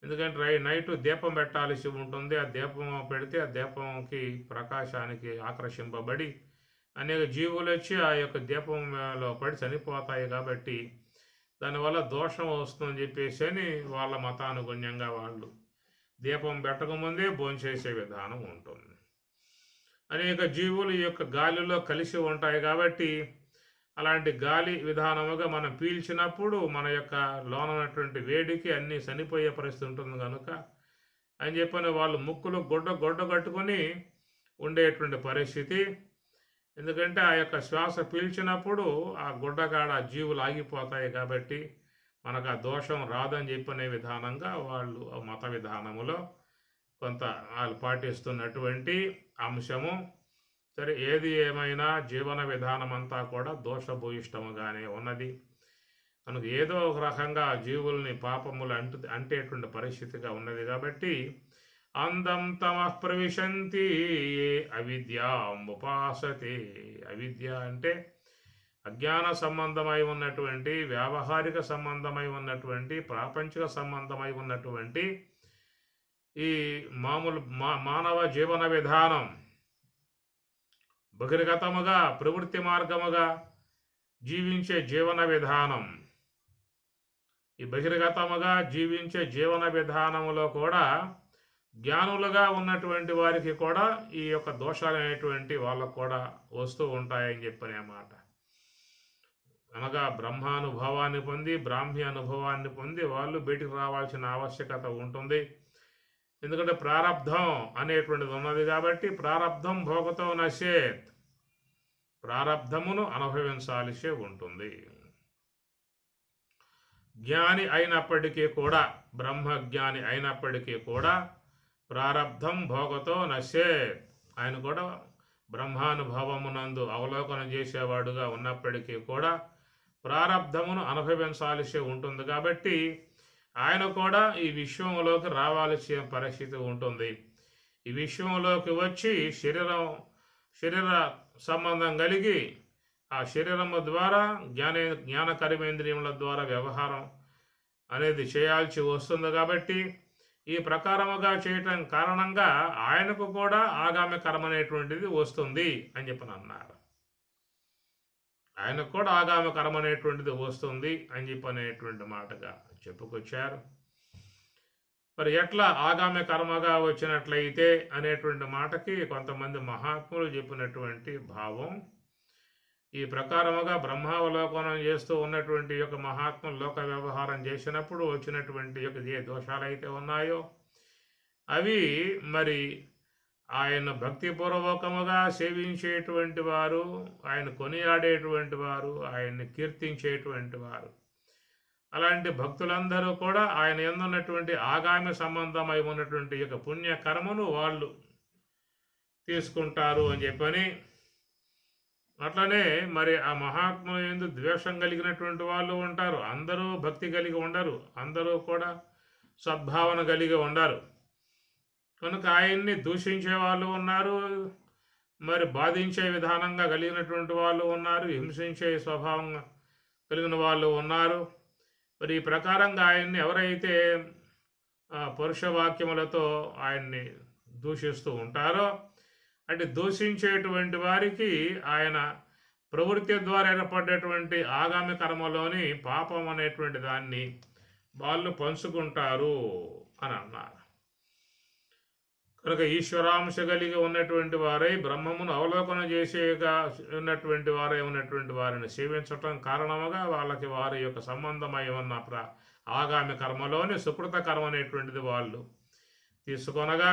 A: ఎందుకంటే నైట్ దీపం పెట్టాల్సి ఉంటుంది. ఆ దీపం పెడితే ఆ దీపంకి ప్రకాశానికి ఆకర్షింపబడి అనేక జీవులు వచ్చి ఆ యొక్క దీపంలో పడి చనిపోతాయి. కాబట్టి దానివల్ల దోషం వస్తుందని చెప్పేసి అని వాళ్ళ మతానుగుణ్యంగా వాళ్ళు దీపం పెట్టకముందే భోంచేసే విధానం ఉంటుంది. అనేక జీవులు ఈ యొక్క గాలిలో కలిసి ఉంటాయి కాబట్టి అలాంటి గాలి విధానముగా మనం పీల్చినప్పుడు మన యొక్క లోనటువంటి వేడికి అన్నీ చనిపోయే పరిస్థితి ఉంటుంది కనుక అని చెప్పని వాళ్ళు ముక్కులు గొడ్డ కట్టుకొని ఉండేటువంటి పరిస్థితి. ఎందుకంటే ఆ యొక్క శ్వాస పీల్చినప్పుడు ఆ గుడ్డగాడ జీవులు ఆగిపోతాయి కాబట్టి మనకు ఆ దోషం రాదని చెప్పనే విధానంగా వాళ్ళు మత విధానములో కొంత వాళ్ళు పాటిస్తున్నటువంటి అంశము. సరే, ఏది ఏమైనా జీవన విధానం అంతా కూడా దోషభూయిష్టముగానే ఉన్నది. మనకు ఏదో ఒక రకంగా జీవుల్ని పాపములు అంటేటువంటి పరిస్థితిగా ఉన్నది కాబట్టి అందం తమః ప్రవిశంతి అవిద్యాముపాసతే. అవిద్య అంటే అజ్ఞాన సంబంధమై ఉన్నటువంటి, వ్యావహారిక సంబంధమై ఉన్నటువంటి, ప్రాపంచిక సంబంధమై ఉన్నటువంటి ఈ మానవ జీవన విధానం బహిర్గతముగా ప్రవృత్తి మార్గముగా జీవించే జీవన విధానం. ఈ బహిర్గతముగా జీవించే జీవన విధానములో కూడా జ్ఞానులుగా ఉన్నటువంటి వారికి కూడా ఈ యొక్క దోషాలు అనేటువంటి వాళ్ళకు కూడా వస్తూ ఉంటాయని చెప్పనే మాట. అనగా బ్రహ్మానుభవాన్ని పొంది, బ్రాహ్మీ అనుభవాన్ని పొంది వాళ్ళు బయటికి రావాల్సిన ఆవశ్యకత ఉంటుంది. ఎందుకంటే ప్రారబ్ధం అనేటువంటిది ఉన్నది కాబట్టి ప్రారబ్ధం భోగతో నశ్యేత్, ప్రారబ్ధమును అనుభవించాల్సి ఉంటుంది. జ్ఞాని అయినప్పటికీ కూడా, బ్రహ్మజ్ఞాని అయినప్పటికీ కూడా ప్రారబ్ధం భోగతో నశ్యేత్, ఆయన కూడా బ్రహ్మానుభవమునందు అవలోకనం చేసేవాడుగా ఉన్నప్పటికీ కూడా ప్రారబ్ధమును అనుభవించాల్సి ఉంటుంది. కాబట్టి ఆయన కూడా ఈ విశ్వంలోకి రావాల్సిన పరిస్థితి ఉంటుంది. ఈ విశ్వంలోకి వచ్చి శరీర సంబంధం కలిగి ఆ శరీరము ద్వారా జ్ఞాన కర్మేంద్రియముల ద్వారా వ్యవహారం అనేది చేయాల్సి వస్తుంది. కాబట్టి ఈ ప్రకారముగా చేయటం కారణంగా ఆయనకు కూడా ఆగామి కర్మ అనేటువంటిది వస్తుంది అని చెప్పని అన్నారు. ఆయనకు కూడా ఆగామి కర్మ అనేటువంటిది వస్తుంది అని చెప్పనేటువంటి మాటగా చెప్పుకొచ్చారు. మరి ఎట్లా ఆగామి కర్మగా వచ్చినట్లయితే అనేటువంటి మాటకి కొంతమంది మహాత్ములు చెప్పినటువంటి భావం. ఈ ప్రకారముగా బ్రహ్మావలోకనం చేస్తూ ఉన్నటువంటి యొక్క మహాత్ములు లోక వ్యవహారం చేసినప్పుడు వచ్చినటువంటి యొక్క ఏ దోషాలైతే ఉన్నాయో అవి మరి ఆయన భక్తిపూర్వకముగా సేవించేటువంటి వారు, ఆయన కొనియాడేటువంటి వారు, ఆయన్ని కీర్తించేటువంటి వారు, అలాంటి భక్తులందరూ కూడా ఆయన యందున్నటువంటి ఆగామి సంబంధమై ఉన్నటువంటి యొక్క పుణ్యకర్మను వాళ్ళు తీసుకుంటారు అని చెప్పని అట్లనే మరి ఆ మహాత్ముల యందు ద్వేషం కలిగినటువంటి వాళ్ళు ఉంటారు. అందరూ భక్తి కలిగి ఉండరు, అందరూ కూడా సద్భావన కలిగి ఉండరు. కనుక ఆయన్ని దూషించే వాళ్ళు ఉన్నారు, మరి బాధించే విధానంగా కలిగినటువంటి వాళ్ళు ఉన్నారు, హింసించే స్వభావం కలిగిన వాళ్ళు ఉన్నారు. మరి ఈ ప్రకారంగా ఆయన్ని ఎవరైతే పరుష వాక్యములతో ఆయన్ని దూషిస్తూ ఉంటారో, అంటే దూషించేటువంటి వారికి ఆయన ప్రవృత్తి ద్వారా ఏర్పడేటువంటి ఆగామి కర్మలోని పాపం అనేటువంటి దాన్ని వాళ్ళు పంచుకుంటారు అని అన్నారు. కనుక ఈశ్వరాంశ కలిగి ఉన్నటువంటి వారై బ్రహ్మమును అవలోకనం చేసేగా ఉన్నటువంటి వారై ఉన్నటువంటి వారిని సేవించటం కారణముగా వాళ్ళకి వారి యొక్క సంబంధమై ఉన్న ఆగామి కర్మలోని సుకృత కర్మ అనేటువంటిది వాళ్ళు తీసుకొనగా,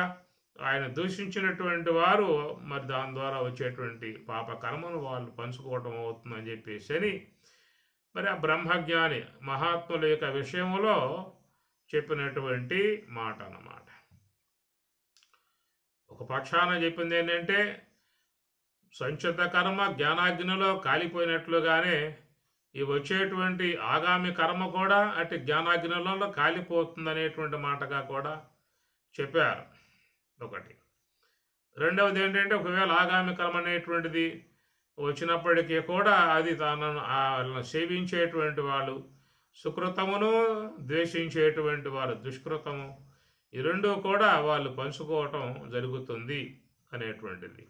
A: ఆయన దూషించినటువంటి వారు మరి దాని ద్వారా వచ్చేటువంటి పాప కర్మను వాళ్ళు పంచుకోవటం అవుతుందని చెప్పేసి మరి ఆ బ్రహ్మజ్ఞాని మహాత్ముల యొక్క విషయంలో చెప్పినటువంటి మాట అన్నమాట. ఒక పక్షాన చెప్పింది ఏంటంటే, సంచిత కర్మ జ్ఞానాగ్నిలో కాలిపోయినట్లుగానే ఈ వచ్చేటువంటి ఆగామి కర్మ కూడా అటు జ్ఞానాగ్నిలో కాలిపోతుంది అనేటువంటి మాటగా కూడా చెప్పారు ఒకటి. రెండవది ఏంటంటే, ఒకవేళ ఆగామి కర్మ అనేటువంటిది వచ్చినప్పటికీ కూడా అది తనను సేవించేటువంటి వాళ్ళు సుకృతమును, ద్వేషించేటువంటి వారు దుష్కృతము, ఈ రెండూ కూడా వాళ్ళు పంచుకోవటం జరుగుతుంది అనేటువంటిది.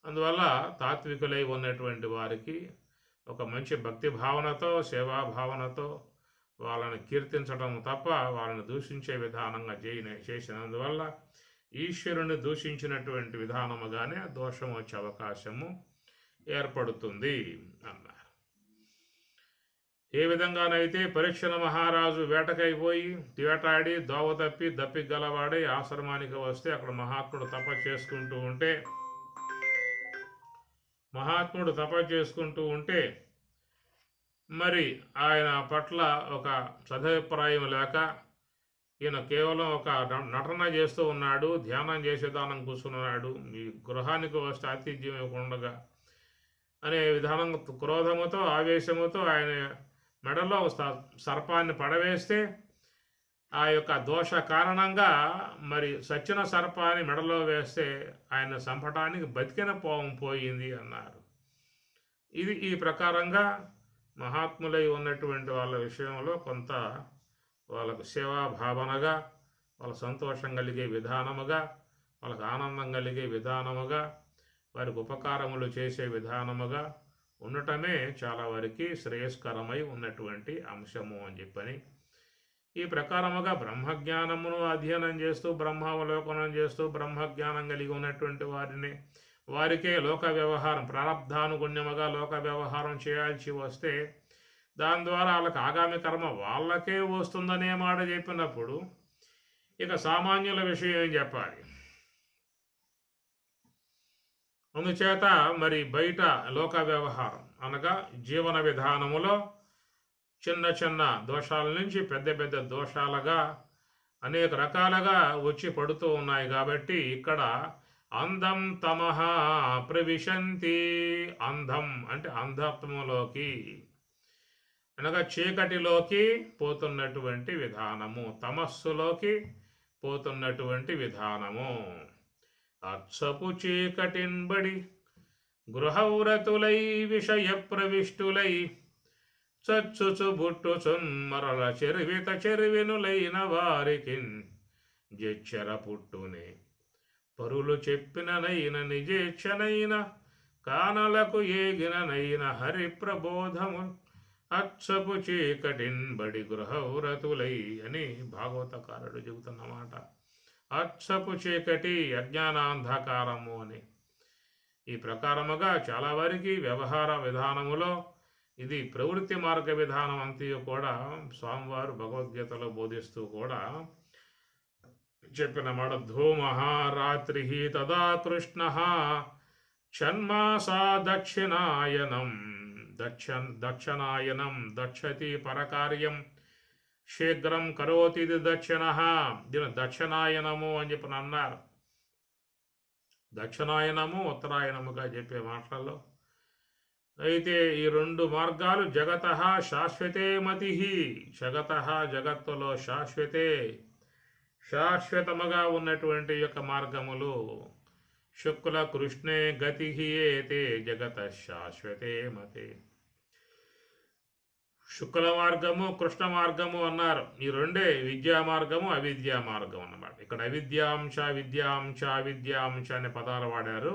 A: అందువల్ల తాత్వికులై ఉన్నటువంటి వారికి ఒక మంచి భక్తి భావనతో, సేవా భావనతో వాళ్ళని కీర్తించడం తప్ప వాళ్ళని దూషించే విధానంగా చేసినందువల్ల ఈశ్వరుని దూషించినటువంటి విధానముగానే దోషం వచ్చే అవకాశము ఏర్పడుతుంది అన్నారు. ఏ విధంగానైతే పరీక్షణ మహారాజు వేటకైపోయి వేటాడి దోవ తప్పి దప్పి గలవాడి ఆశ్రమానికి వస్తే అక్కడ మహాత్ముడు తపస్సు చేసుకుంటూ ఉంటే మరి ఆయన పట్ల ఒక సదభిప్రాయం లేక ఈయన కేవలం ఒక నటన చేస్తూ ఉన్నాడు, ధ్యానం చేసేదానం కూర్చున్నాడు, మీ గృహానికి వస్తే ఆతిథ్యం ఇవ్వకుండా అనే విధానం క్రోధముతో ఆవేశముతో ఆయన మెడలో సర్పాన్ని పడవేస్తే ఆ యొక్క దోష కారణంగా మరి సచ్చిన సర్పాన్ని మెడలో వేస్తే ఆయన చంపటానికి బతికిన పాము పోయింది అన్నారు. ఇది ఈ ప్రకారంగా మహాత్ములై ఉన్నటువంటి వాళ్ళ విషయంలో కొంత వాళ్ళకు సేవా భావనగా, వాళ్ళ సంతోషం కలిగే విధానముగా, వాళ్ళకు ఆనందం కలిగే విధానముగా, వారికి ఉపకారములు చేసే విధానముగా ఉండటమే చాలా వరకు శ్రేయస్కరమై ఉన్నటువంటి అంశము అని చెప్పని ఈ ప్రకారముగా బ్రహ్మజ్ఞానమును అధ్యయనం చేస్తూ, బ్రహ్మావలోకనం చేస్తూ, బ్రహ్మజ్ఞానం కలిగి ఉన్నటువంటి వారికే లోక వ్యవహారం ప్రారబ్ధానుగుణ్యముగా లోక వ్యవహారం చేయాల్సి వస్తే దాని ద్వారా వాళ్ళకి ఆగామి కర్మ వాళ్ళకే వస్తుందనే మాట చెప్పినప్పుడు ఇక సామాన్యుల విషయం ఏం చెప్పాలి? అందుచేత మరి బయట లోక వ్యవహారం అనగా జీవన విధానములో చిన్న చిన్న దోషాల నుంచి పెద్ద పెద్ద దోషాలుగా అనేక రకాలుగా వచ్చి పడుతూ ఉన్నాయి. కాబట్టి ఇక్కడ అంధం తమః ప్రవిశంతి, అంధం అంటే అంధత్వములోకి అనగా చీకటిలోకి పోతున్నటువంటి విధానము, తమస్సులోకి పోతున్నటువంటి విధానము. అచ్చపు చీకటిన్బడి గృహవ్రతులై విషయ ప్రవిష్టులై చచ్చుచు బుట్టుచున్ మరల చెరివినులైన వారికిన్ జెచ్చర పుట్టునే పరులు చెప్పిననైన నిజేచ్ఛనైన కానలకు ఏగిననైన హరి ప్రబోధము అచ్చపు చీకటిన్బడి గృహవ్రతులై అని భాగవతకారుడు చెబుతున్నమాట. అచ్చపు చీకటి అజ్ఞానాంధకారము అని. ఈ ప్రకారముగా చాలా వరకు వ్యవహార విధానములో ఇది ప్రవృత్తి మార్గ విధానం అంతయు కూడా స్వామివారు భగవద్గీతలో బోధిస్తూ కూడా చెప్పిన మాట. ధూమః రాత్రిః తదా కృష్ణః షణ్మాసా దక్షిణాయనం దక్షతి పరకార్యం శీఘ్రం కరోతి దక్షిణః. దీని దక్షిణాయనము అని చెప్పి అన్నారు. దక్షిణాయనము ఉత్తరాయణముగా చెప్పే మాటలలో అయితే ఈ రెండు మార్గాలు జగతః శాశ్వతే మతి, జగత్తులో శాశ్వతముగా ఉన్నటువంటి యొక్క మార్గములు. శుక్ల కృష్ణే గతి ఏతే జగత శాశ్వతే మతి. శుక్ల మార్గము కృష్ణ మార్గము అన్నారు. ఈ రెండే విద్యా మార్గము అవిద్యా మార్గం అన్నమాట. ఇక్కడ అవిద్యాంశ అవిద్యాంశ అనే పదాలు వాడారు.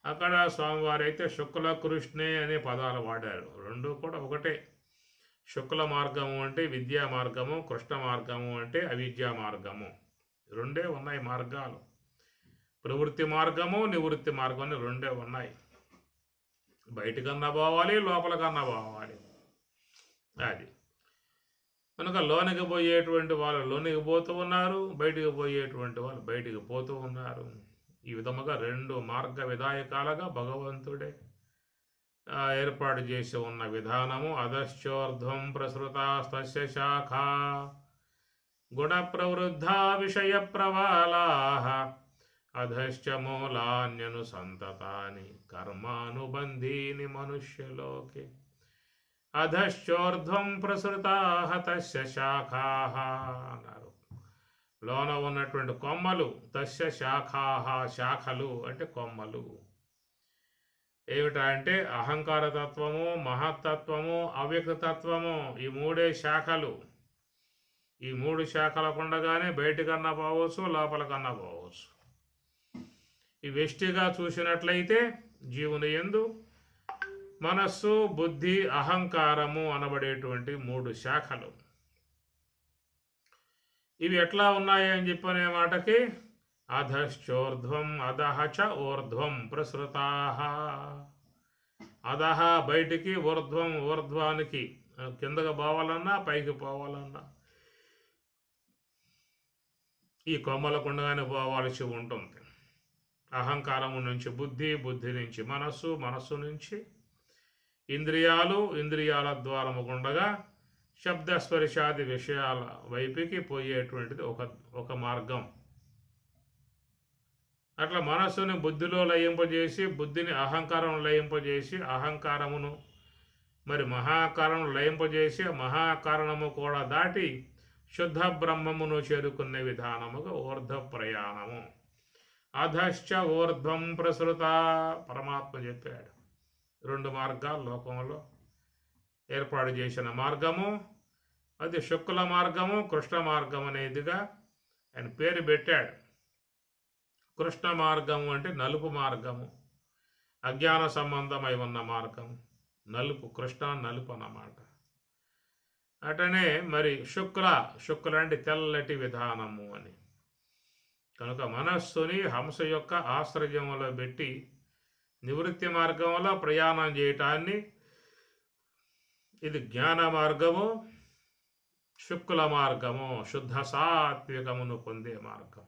A: అక్కడ స్వామివారు అయితే శుక్ల కృష్ణే అనే పదాలు వాడారు. రెండు కూడా ఒకటే. శుక్ల మార్గము అంటే విద్యా మార్గము, కృష్ణ మార్గము అంటే అవిద్యా మార్గము. రెండే ఉన్నాయి మార్గాలు. ప్రవృత్తి మార్గము నివృత్తి మార్గం అని రెండే ఉన్నాయి. బయటకన్నా పోవాలి, లోపలికన్నా పోవాలి. అది కనుక లోనికి పోయేటువంటి వాళ్ళు లోనికి పోతూ ఉన్నారు, బయటికి పోయేటువంటి వాళ్ళు బయటికి పోతూ ఉన్నారు. ఈ విధముగా రెండు మార్గ విధాయకాలుగా భగవంతుడే ఏర్పాటు చేసి ఉన్న విధానము. అధశ్చోర్ధ్వం ప్రసృతాస్తస్య శాఖా గుణ ప్రవృద్ధ విషయ ప్రవాళా అధశ్చ మూలాన్యనుసంతతాని కర్మానుబంధీని మనుష్యలోకే. అధశ్చోర్ధ్వం ప్రసృతాః తస్య శాఖాః అన్నారు. లోన ఉన్నటువంటి కొమ్మలు, తస్య శాఖాః శాఖలు అంటే కొమ్మలు. ఏమిటా అంటే అహంకార తత్వము, మహత్తత్వము, అవ్యక్తత్వము, ఈ మూడే శాఖలు. ఈ మూడు శాఖల ఉండగానే బయటికన్నా పోవచ్చు, లోపలికన్నా పోవచ్చు. ఈ వెష్టిగా చూసినట్లయితే జీవుని యందు మనస్సు, బుద్ధి, అహంకారము అనబడేటువంటి మూడు శాఖలు. ఇవి ఎట్లా ఉన్నాయి అని చెప్పనే మాటకి అధశ్చోర్ధ్వం అధః చ ఊర్ధ్వం ప్రసృతాః. అధః బయటికి, ఊర్ధ్వం ఊర్ధ్వానికి, కిందకు పోవాలన్నా పైకి పోవాలన్నా ఈ కొమ్మల కుండగానే పోవాల్సి ఉంటుంది. అహంకారము నుంచి బుద్ధి, బుద్ధి నుంచి మనస్సు, మనస్సు నుంచి ఇంద్రియాలు, ఇంద్రియాల ద్వారము గుండగా శబ్దస్పర్శాది విషయాల వైపుకి పోయేటువంటిది ఒక మార్గం. అట్లా మనస్సుని బుద్ధిలో లయింపజేసి, బుద్ధిని అహంకారం లయింపజేసి, అహంకారమును మరి మహాకారణం లయింపజేసి, మహాకారణము కూడా దాటి శుద్ధ బ్రహ్మమును చేరుకునే విధానముగా ఊర్ధ్వ ప్రయాణము. అధశ్చ ఊర్ధ్వం ప్రసృత పరమాత్మ చెప్పాడు. రెండు మార్గాలు లోకంలో ఏర్పాటు చేసిన మార్గము. అది శుక్ల మార్గము, కృష్ణ మార్గం అనేదిగా ఆయన పేరు పెట్టాడు. కృష్ణ మార్గము అంటే నలుపు మార్గము, అజ్ఞాన సంబంధమై ఉన్న మార్గం. నలుపు, కృష్ణ నలుపు అన్నమాట. అటనే మరి శుక్ల అంటే తెల్లటి విధానము అని. కనుక మనస్సుని హంస యొక్క ఆశ్రయంలో పెట్టి నివృత్తి మార్గంలో ప్రయాణం చేయటాన్ని ఇది జ్ఞాన మార్గము, శుక్ల మార్గము, శుద్ధ సాత్వికమును పొందే మార్గం.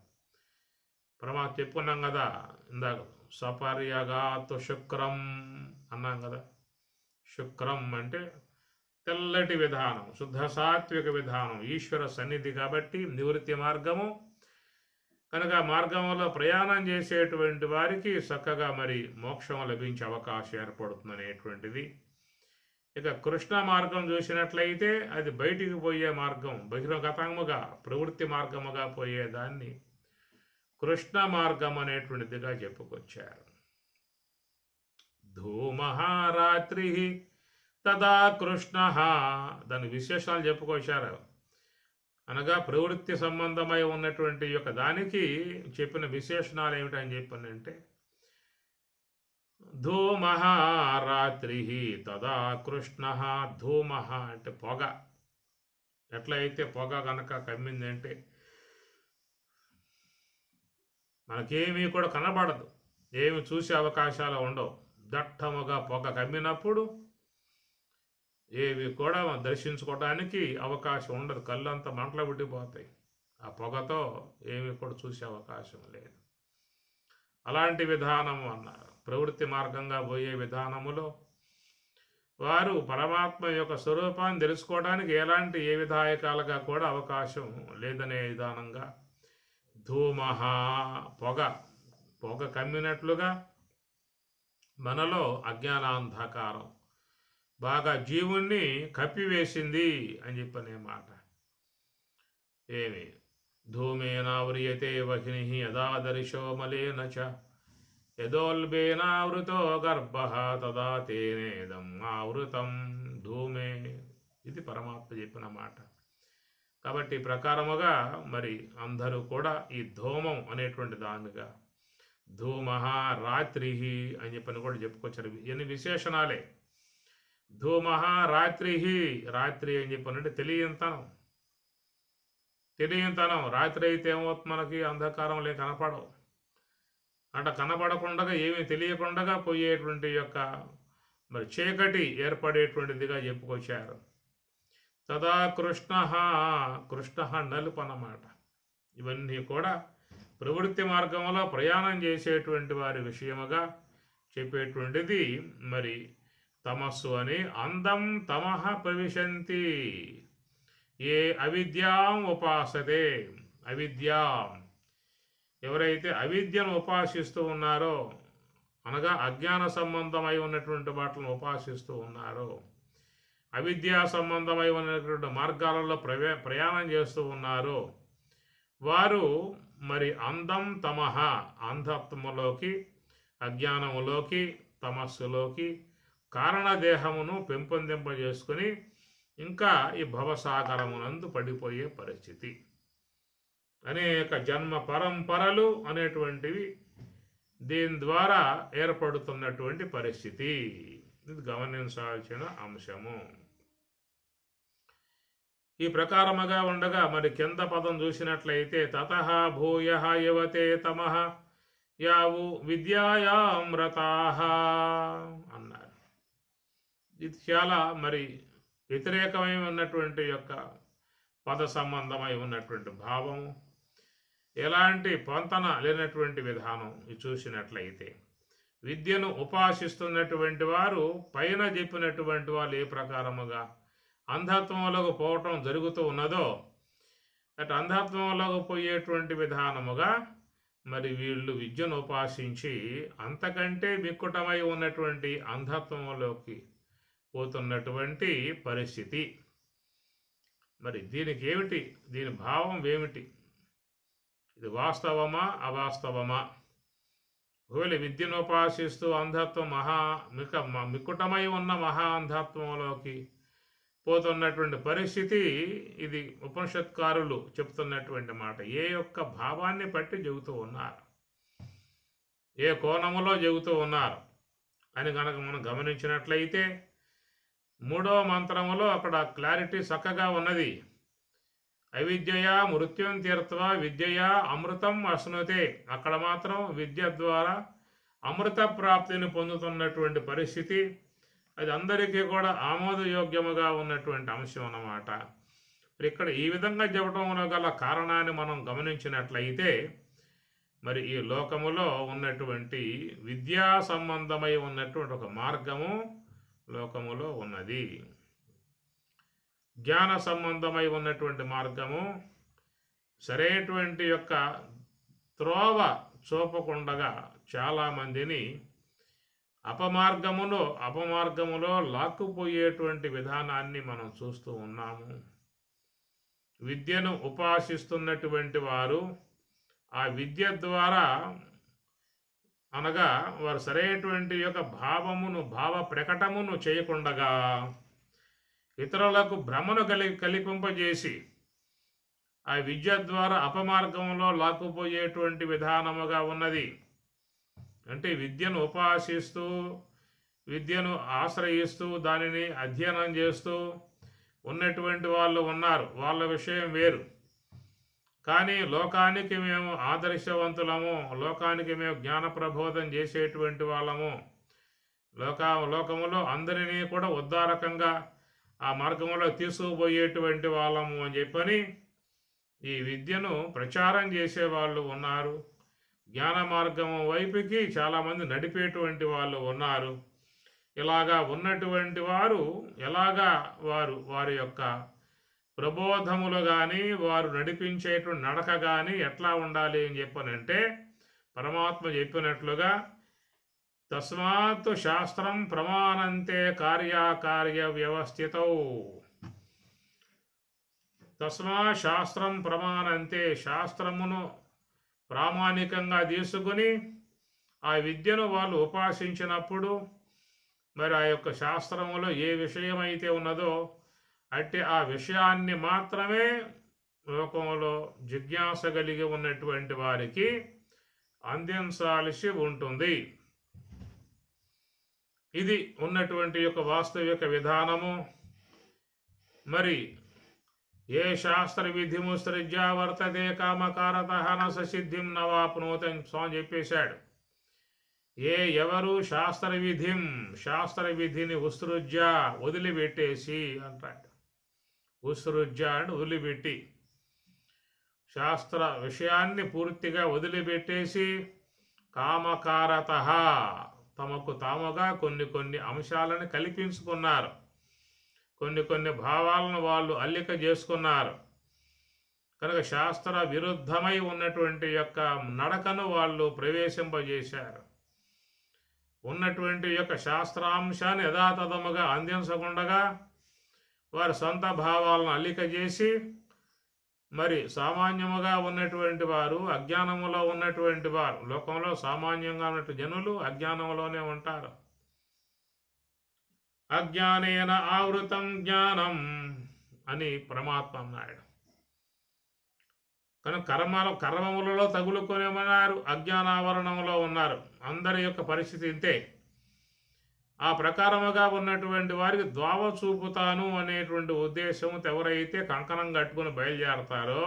A: పరమాత్మ చెప్పుకున్నాం కదా ఇందాక, సపర్యగాతు శుక్రం అన్నాం కదా. శుక్రం అంటే తెల్లటి విధానం, శుద్ధ సాత్విక విధానం, ఈశ్వర సన్నిధి కాబట్టి నివృత్తి మార్గము. కనుక మార్గంలో ప్రయాణం చేసేటువంటి వారికి చక్కగా మరి మోక్షం లభించే అవకాశం ఏర్పడుతుందనేటువంటిది. ఇక కృష్ణ మార్గం చూసినట్లయితే అది బయటికి పోయే మార్గం, బహిర్గతముగా ప్రవృత్తి మార్గముగా పోయేదాన్ని కృష్ణ మార్గం అనేటువంటిదిగా చెప్పుకొచ్చారు. ధూమహారాత్రి తదా కృష్ణ, దాని విశేషాలు చెప్పుకొచ్చారు. అనగా ప్రవృత్తి సంబంధమై ఉన్నటువంటి యొక్క దానికి చెప్పిన విశేషణాలు ఏమిటని చెప్పానంటే, ధూమః రాత్రి తదా కృష్ణ. ధూమః అంటే పొగ. ఎట్లయితే పొగ కనుక కమ్మిందంటే మనకేమీ కూడా కనబడదు, ఏమి చూసే అవకాశాలు ఉండవు. దట్టముగా పొగ కమ్మినప్పుడు ఏవి కూడా దర్శించుకోవడానికి అవకాశం ఉండదు. కళ్ళంతా మంటలు పుట్టిపోతాయి. ఆ పొగతో ఏమి కూడా చూసే అవకాశం లేదు. అలాంటి విధానము అన్నారు. ప్రవృత్తి మార్గంగా పోయే విధానములో వారు పరమాత్మ యొక్క స్వరూపాన్ని తెలుసుకోవడానికి ఎలాంటి ఏ విధాయకాలుగా కూడా అవకాశం లేదనే విధానంగా ధూమః పొగ కమ్మినట్లుగా మనలో అజ్ఞానాంధకారం బాగా జీవుణ్ణి కప్పివేసింది అని చెప్పనే మాట. ఏమి ధూమేనావ్రియతే వహ్ని యదాదర్శో మలేన చ యదోల్బేనావృతో గర్భ తదా తేనేదం ఆవృతం ధూమే. ఇది పరమాత్మ చెప్పిన మాట. కాబట్టి ప్రకారముగా మరి అందరూ కూడా ఈ ధూమం అనేటువంటి దానిగా ధూమ రాత్రి అని చెప్పని కూడా చెప్పుకొచ్చారు. ఇవన్నీ విశేషణాలే. ధూమ రాత్రి, రాత్రి అని చెప్పనంటే తెలియంతనం. రాత్రి అయితే ఏమవుతుంది, మనకి అంధకారంలో కనపడవు. అంటే కనపడకుండా ఏమీ తెలియకుండా పోయేటువంటి యొక్క మరి చీకటి ఏర్పడేటువంటిదిగా చెప్పుకొచ్చారు. తదా కృష్ణ, కృష్ణ నలుపు అన్నమాట. ఇవన్నీ కూడా ప్రవృత్తి మార్గంలో ప్రయాణం చేసేటువంటి వారి విషయముగా చెప్పేటువంటిది. మరి తమస్సు అని అందం తమః ప్రవిశంతి ఏ అవిద్యాం ఉపాసతే. అవిద్యాం, ఎవరైతే అవిద్యను ఉపాసిస్తూ ఉన్నారో, అనగా అజ్ఞాన సంబంధమై ఉన్నటువంటి వాటిని ఉపాసిస్తూ ఉన్నారో, అవిద్యా సంబంధమై ఉన్నటువంటి మార్గాలలో ప్రయాణం చేస్తూ ఉన్నారో, వారు మరి అందం తమః, అంధత్వములోకి, అజ్ఞానములోకి, తమస్సులోకి కారణదేహమును పెంపొందింపజేసుకుని ఇంకా ఈ భవసాగరమునందు పడిపోయే పరిస్థితి. అనేక జన్మ పరంపరలు అనేటువంటివి దీని ద్వారా ఏర్పడుతున్నటువంటి పరిస్థితి. ఇది గమనించాల్సిన అంశము. ఈ ప్రకారముగా ఉండగా మరి కింద పదం చూసినట్లయితే తతః భూయః యువతే తమః యావు విద్యాయాం రతాః అన్నారు. ఇది చాలా మరి వ్యతిరేకమై ఉన్నటువంటి యొక్క పద సంబంధమై ఉన్నటువంటి భావం, ఎలాంటి పొంతన లేనటువంటి విధానం. ఇది చూసినట్లయితే విద్యను ఉపాసిస్తున్నటువంటి వారు పైన చెప్పినటువంటి వాళ్ళు ఏ ప్రకారముగా అంధత్వంలోకి పోవటం జరుగుతూ ఉన్నదో, అటు అంధత్వంలోకి పోయేటువంటి విధానముగా మరి వీళ్ళు విద్యను ఉపాసించి అంతకంటే మిక్కుటమై ఉన్నటువంటి అంధత్వంలోకి పోతున్నటువంటి పరిస్థితి. మరి దీనికి ఏమిటి, దీని భావం ఏమిటి? ఇది వాస్తవమా అవాస్తవమా? ఒకవేళ విద్యను ఉపాసిస్తూ అంధత్వం మిక్కుటమై ఉన్న మహా అంధత్వంలోకి పోతున్నటువంటి పరిస్థితి, ఇది ఉపనిషత్కారులు చెప్తున్నటువంటి మాట. ఏ యొక్క భావాన్ని బట్టి చెబుతూ ఉన్నారు, ఏ కోణములో చెబుతూ ఉన్నారు అని కనుక మనం గమనించినట్లయితే 3వ మంత్రములో అక్కడ క్లారిటీ చక్కగా ఉన్నది. అవిద్యయా మృత్యుం తీర్త్వా విద్యయా అమృతం అశ్నుతే. అక్కడ మాత్రం విద్య ద్వారా అమృత ప్రాప్తిని పొందుతున్నటువంటి పరిస్థితి. అది అందరికీ కూడా ఆమోదయోగ్యముగా ఉన్నటువంటి అంశం అన్నమాట. ఇక్కడ ఈ విధంగా చెప్పడంలో గల కారణాన్ని మనం గమనించినట్లయితే మరి ఈ లోకములో ఉన్నటువంటి విద్యా సంబంధమై ఉన్నటువంటి ఒక మార్గము లోకములో ఉన్నది. జ్ఞాన సంబంధమై ఉన్నటువంటి మార్గము సరైనటువంటి యొక్క త్రోవ చూపకుండగా చాలామందిని అపమార్గములో లాక్కుపోయేటువంటి విధానాన్ని మనం చూస్తూ ఉన్నాము. విద్యను ఉపాసిస్తున్నటువంటి వారు ఆ విద్య ద్వారా, అనగా వారు సరైనటువంటి యొక్క భావ ప్రకటమును చేయకుండగా ఇతరులకు భ్రమను కల్పింపజేసి ఆ విద్య ద్వారా అపమార్గంలో లాక్కుపోయేటువంటి విధానముగా ఉన్నది. అంటే విద్యను ఉపాసిస్తూ, విద్యను ఆశ్రయిస్తూ, దానిని అధ్యయనం చేస్తూ ఉన్నటువంటి వాళ్ళు ఉన్నారు. వాళ్ళ విషయం వేరు. కానీ లోకానికి మేము ఆదర్శవంతులము, లోకానికి మేము జ్ఞాన ప్రబోధం చేసేటువంటి వాళ్ళము, లోకములో అందరినీ కూడా ఉద్ధారకంగా ఆ మార్గంలో తీసుకుపోయేటువంటి వాళ్ళము అని చెప్పని ఈ విద్యను ప్రచారం చేసేవాళ్ళు ఉన్నారు. జ్ఞాన మార్గము వైపుకి చాలామంది నడిపేటువంటి వాళ్ళు ఉన్నారు. ఇలాగా ఉన్నటువంటి వారు ఎలాగా వారి యొక్క ప్రబోధములు కానీ, వారు నడిపించేటువంటి నడక కానీ ఎట్లా ఉండాలి అని చెప్పనంటే, పరమాత్మ చెప్పినట్లుగా తస్మాత్ శాస్త్రం ప్రమాణంతే కార్యకార్య వ్యవస్థితౌ. తస్మాత్ శాస్త్రం ప్రమాణంతే, శాస్త్రమును ప్రామాణికంగా తీసుకుని ఆ విద్యను వాళ్ళు ఉపాసించినప్పుడు మరి ఆ యొక్క శాస్త్రములో ఏ విషయం అయితే ఉన్నదో అంటే ఆ విషయాన్ని మాత్రమే లోకంలో జిజ్ఞాస కలిగి ఉన్నటువంటి వారికి అందించాల్సి ఉంటుంది. ఇది ఉన్నటువంటి యొక్క వాస్తవిక విధానము. మరి ఏ శాస్త్ర విధిముసృజ్యా వర్తతే కామకారతః న సిద్ధిం నవాప్నోతి అని స్వామి చెప్పేశాడు. ఎవరు శాస్త్ర విధిని ఉత్సృజ్య వదిలిపెట్టేసి అంటాడు. ఉత్సృజ్య అంటే వదిలిపెట్టి, శాస్త్ర విషయాన్ని పూర్తిగా వదిలిపెట్టేసి కామకారతః తమకు తాముగా కొన్ని అంశాలను కల్పించుకున్నారు, కొన్ని భావాలను వాళ్ళు అల్లిక చేసుకున్నారు. కనుక శాస్త్ర విరుద్ధమై ఉన్నటువంటి యొక్క నడకను వాళ్ళు ప్రవేశింపజేశారు. ఉన్నటువంటి యొక్క శాస్త్రాంశాన్ని యథాతథముగా అందించకుండా వారి సొంత భావాలను అల్లిక చేసి మరి సామాన్యముగా ఉన్నటువంటి వారు, అజ్ఞానములో ఉన్నటువంటి వారు, లోకంలో సామాన్యంగా ఉన్నటువంటి జనులు అజ్ఞానంలోనే ఉంటారు. అజ్ఞానేన ఆవృతం జ్ఞానం అని పరమాత్మ అన్నాడు. కనుక కర్మములలో తగులుకొని ఉన్నారు, అజ్ఞానావరణంలో ఉన్నారు. అందరి యొక్క పరిస్థితి ఇంతే. ఆ ప్రకారముగా ఉన్నటువంటి వారికి ద్వావ చూపుతాను అనేటువంటి ఉద్దేశంతో ఎవరైతే కంకణం కట్టుకుని బయలుదేరతారో,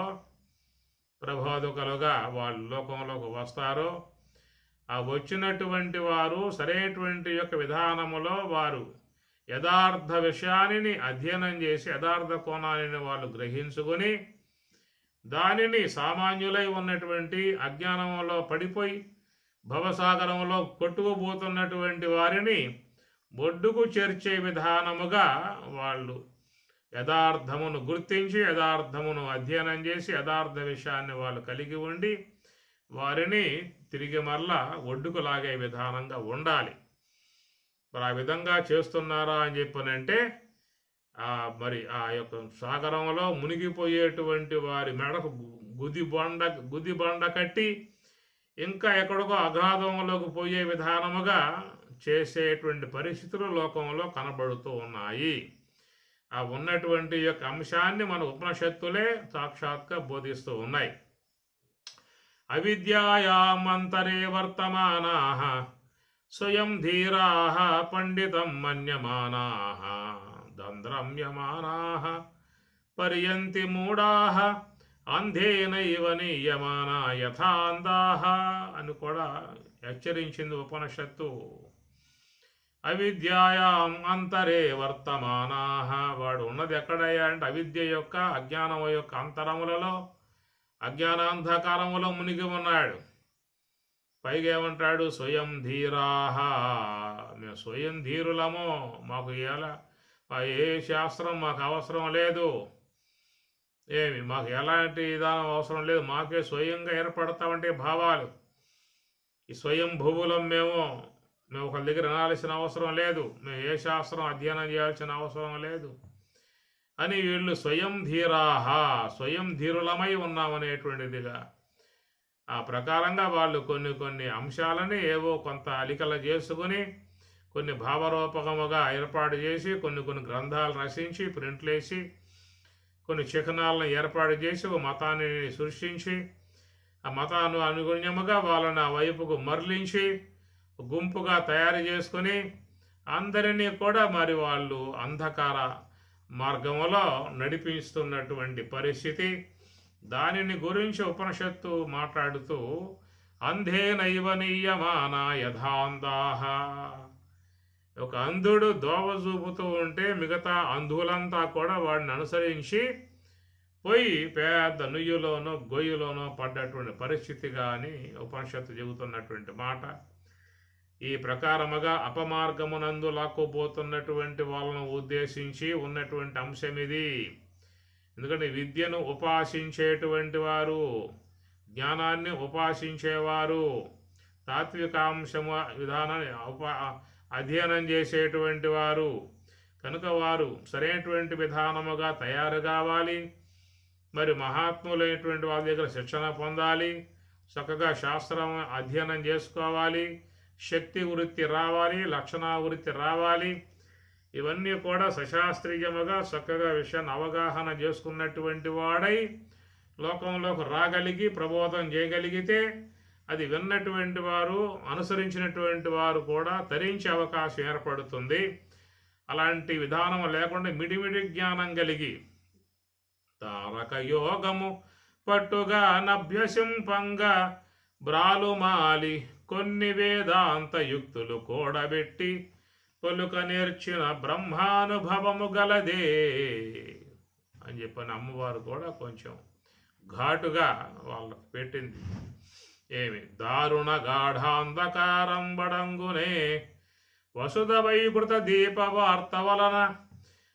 A: ప్రబోధకులుగా వాళ్ళు లోకంలోకి వస్తారో, ఆ వచ్చినటువంటి వారు సరైనటువంటి యొక్క విధానములో వారు యథార్థ విషయాన్ని అధ్యయనం చేసి యథార్థ కోణాన్ని వాళ్ళు గ్రహించుకొని దానిని సామాన్యులై ఉన్నటువంటి అజ్ఞానంలో పడిపోయి భవసాగరంలో కొట్టుకుపోతున్నటువంటి వారిని ఒడ్డుకు చేర్చే విధానముగా వాళ్ళు యథార్థమును గుర్తించి యథార్థమును అధ్యయనం చేసి యథార్థ విషయాన్ని వాళ్ళు కలిగి ఉండి వారిని తిరిగి మరలా ఒడ్డుకు లాగే విధానంగా ఉండాలి. మరి ఆ విధంగా చేస్తున్నారా అని చెప్పనంటే మరి ఆ యొక్క సాగరంలో మునిగిపోయేటువంటి వారి మెడకు గుది బండ కట్టి ఇంకా ఎక్కడికో అగాధంలోకి పోయే విధానముగా చేసేటువంటి పరిస్థితులు లోకంలో కనబడుతూ ఉన్నాయి. ఆ ఉన్నటువంటి యొక్క అంశాన్ని మన ఉపనిషత్తులే సాక్షాత్గా బోధిస్తూ ఉన్నాయి. అవిద్యాయామంతరే వర్తమానాః స్వయం ధీరాః పండితం మన్యమానాః దంద్రమ్యమానాః పర్యంతి మూఢాః అంధేనైవ నీయమానా యథా అంధాః అని కూడా హెచ్చరించింది ఉపనిషత్తు. అవిద్యాయాం అంతరే వర్తమానాః, వాడు ఉన్నది ఎక్కడయ్యా అంటే అవిద్య యొక్క అజ్ఞానం యొక్క అంతరములలో అజ్ఞానాంధకారములో మునిగి ఉన్నాడు. పైగా ఏమంటాడు, స్వయం ధీరాః, మేము స్వయం ధీరులము, మాకు ఏ శాస్త్రం మాకు అవసరం లేదు, మాకు ఎలాంటి విధానం అవసరం లేదు, మాకే స్వయంగా ఏర్పడతామంటే భావాలు. ఈ స్వయం భూవులం మేము ఒకరి దగ్గర వినాల్సిన అవసరం లేదు, మేము ఏ శాస్త్రం అధ్యయనం చేయాల్సిన అవసరం లేదు అని వీళ్ళు స్వయం ధీరాః, స్వయం ధీరులమై ఉన్నామనేటువంటిదిగా ఆ ప్రకారంగా వాళ్ళు కొన్ని అంశాలని ఏవో కొంత అలికల చేసుకుని కొన్ని భావరూపకముగా ఏర్పాటు చేసి కొన్ని గ్రంథాలు రచించి ప్రింట్లేసి కొన్ని చిహ్నాలను ఏర్పాటు చేసి ఒక మతాన్ని సృష్టించి ఆ మతాన్ని అనుగుణ్యముగా వాళ్ళని ఆ వైపుకు మరలించి గుంపుగా తయారు చేసుకుని అందరినీ కూడా మరి వాళ్ళు అంధకార మార్గంలో నడిపిస్తున్నటువంటి పరిస్థితి. దానిని గురించి ఉపనిషత్తు మాట్లాడుతూ అంధేనైవ నీయమానా యథాంధాః, ఒక అంధుడు దోవ చూపుతూ ఉంటే మిగతా అంధులంతా కూడా వాడిని అనుసరించి పోయి పెద్ద నుయ్యులోనో గొయ్యులోనో పడ్డటువంటి పరిస్థితిగా అని ఉపనిషత్తు చెబుతున్నటువంటి మాట. ఈ ప్రకారముగా అపమార్గమునందు లాక్కుపోతున్నటువంటి వాళ్ళను ఉద్దేశించి ఉన్నటువంటి అంశం ఇది. ఎందుకంటే విద్యను ఉపాసించేటువంటి వారు, జ్ఞానాన్ని ఉపాసించేవారు తాత్వికాంశము విధానాన్ని అధ్యయనం చేసేటువంటి వారు కనుక వారు సరైనటువంటి విధానముగా తయారు కావాలి. మరి మహాత్ములైనటువంటి వాళ్ళ దగ్గర శిక్షణ పొందాలి, చక్కగా శాస్త్రం అధ్యయనం చేసుకోవాలి, శక్తి వృత్తి రావాలి, లక్షణ వృత్తి రావాలి. ఇవన్నీ కూడా సశాస్త్రీయముగా చక్కగా విషయాన్ని అవగాహన చేసుకున్నటువంటి వాడై లోకంలోకి రాగలిగి ప్రబోధం చేయగలిగితే అది విన్నటువంటి వారు అనుసరించినటువంటి వారు కూడా తరించే అవకాశం ఏర్పడుతుంది. అలాంటి విధానం లేకుండా మిడిమిడి జ్ఞానం కలిగి తారక యోగము పట్టుగా నభ్యసింపంగా బ్రాలుమాలి కొన్ని వేదాంత యుక్తులు కూడబెట్టి పలుక నేర్చిన బ్రహ్మానుభవము గలదే అని చెప్పని అమ్మవారు కూడా కొంచెం ఘాటుగా వాళ్ళకు పెట్టింది. ఏమి దారుణ గాఢాంధకారం బడంగునే వసుధ వైకృత దీపవార్త వలన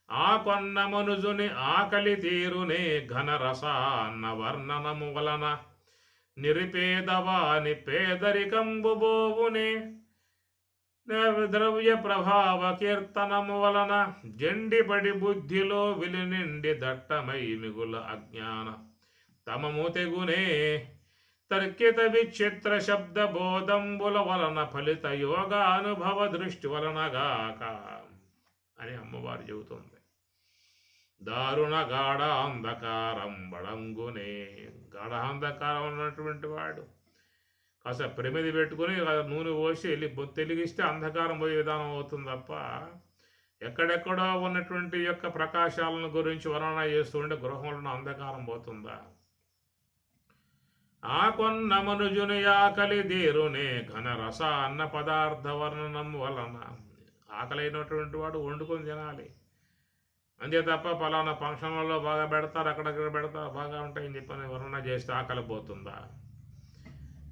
A: ఆ కొన్న మనుజుని ఆకలి తీరునే ఘనరసాన్న వర్ణనము వలన నిరుపేదవాని పేదరికంబు బోవునే ద్రవ్య ప్రభావ కీర్తనము వలన జండిపడి బుద్ధిలో విలినిండి దట్టమై మిగుల అజ్ఞాన తమము తెగునే తర్కిత విచిత్ర శబ్ద బోధంబుల వలన ఫలిత యోగానుభవ దృష్టి వలనగాక అని అమ్మవారు చెబుతుంది. దారుణ గాఢ అంధకారం బడంగునే, గాఢాంధకారం ఉన్నటువంటి వాడు కాస్త ప్రమిది పెట్టుకుని నూనె పోసి వెళ్ళి తెలిగిస్తే అంధకారం పోయే విధానం అవుతుంది తప్ప ఎక్కడెక్కడో ఉన్నటువంటి యొక్క ప్రకాశాలను గురించి వర్ణన చేస్తుంటే గృహంలో అంధకారం పోతుందా? ఆ కొన్న మనుజుని ఆకలి తీరునే ఘనరస అన్న పదార్థ వర్ణనం వలన, ఆకలైనటువంటి వాడు వండుకొని తినాలి అంతే తప్ప పలానా ఫంక్షన్లలో బాగా పెడతారు, అక్కడక్కడ పెడతారు, బాగా ఉంటాయని చెప్పని వర్ణన చేస్తే ఆకలి పోతుందా?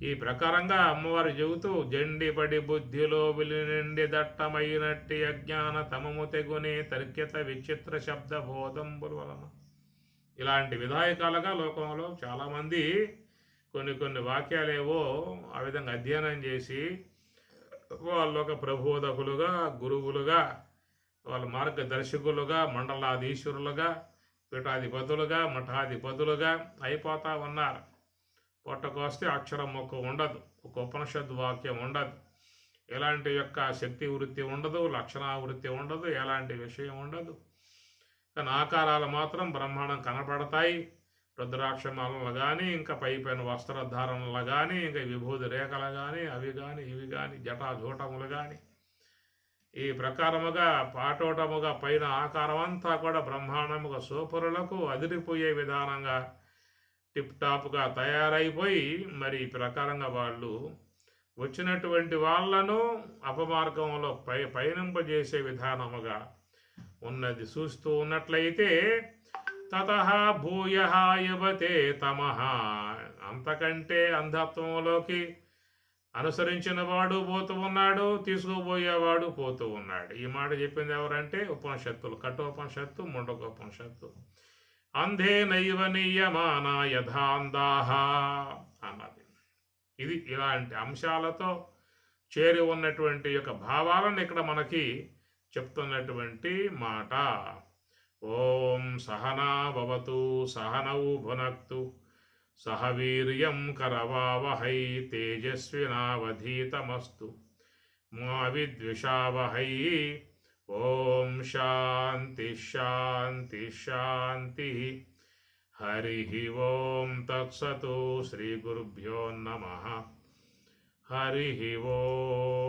A: ఈ ప్రకారంగా అమ్మవారు చెబుతూ జండిపడి బుద్ధిలో విలినిండి దట్టమైనట్టి అజ్ఞాన తమము తెగునే తర్క్యత విచిత్ర శబ్ద బోధంబుల వలన, ఇలాంటి విధాయకాలుగా లోకంలో చాలామంది కొన్ని వాక్యాలేవో ఆ విధంగా అధ్యయనం చేసి వాళ్ళు ఒక ప్రబోధకులుగా, గురువులుగా, వాళ్ళ మార్గదర్శకులుగా, మండలాధీశ్వరులుగా, పీఠాధిపతులుగా, మఠాధిపతులుగా అయిపోతా ఉన్నారు. పొట్టకొస్తే అక్షరం మొక్క ఉండదు, ఒక ఉపనిషద్ వాక్యం ఉండదు, ఎలాంటి యొక్క శక్తి వృత్తి ఉండదు, లక్షణ వృత్తి ఉండదు, ఎలాంటి విషయం ఉండదు. కానీ ఆకారాలు మాత్రం బ్రహ్మాండం కనపడతాయి. రుద్రాక్షమాలలో కానీ, ఇంకా పైపైన వస్త్రధారణలు కానీ, ఇంకా విభూతి రేఖలు కానీ, అవి కానీ ఇవి కానీ జటాజూటములు కానీ ఈ ప్రకారముగా పాటోటముగా పైన ఆకారం అంతా కూడా బ్రహ్మాండముగా సూపరులకు అదిరిపోయే విధానంగా టిప్ టాప్గా తయారైపోయి మరి ఈ ప్రకారంగా వాళ్ళు వచ్చినటువంటి వాళ్ళను అపమార్గంలో పయనింపజేసే విధానముగా ఉన్నది చూస్తూ ఉన్నట్లయితే తతః భూయః యువతే తమః, అంతకంటే అంధత్వంలోకి అనుసరించిన వాడు పోతూ ఉన్నాడు, తీసుకుపోయేవాడు పోతూ ఉన్నాడు. ఈ మాట చెప్పింది ఎవరంటే ఉపనిషత్తులు, కఠోపనిషత్తు, ముండకోపనిషత్తు. అంధే నైవ నియమాన యథాంధాః అన్నది. ఇది ఇలాంటి అంశాలతో చేరి ఉన్నటువంటి యొక్క భావాలను ఇక్కడ మనకి చెప్తున్నటువంటి మాట. ఓం సహనా భవతు సహనౌ భునక్తు సహ వీర్యం కరవావహై తేజస్వినావధీతమస్తు మా విద్విషావహై. ఓం శాంతి శాంతి శాంతి. హరి ఓం తత్సతు. శ్రీ గురుభ్యో నమః. హరి ఓం.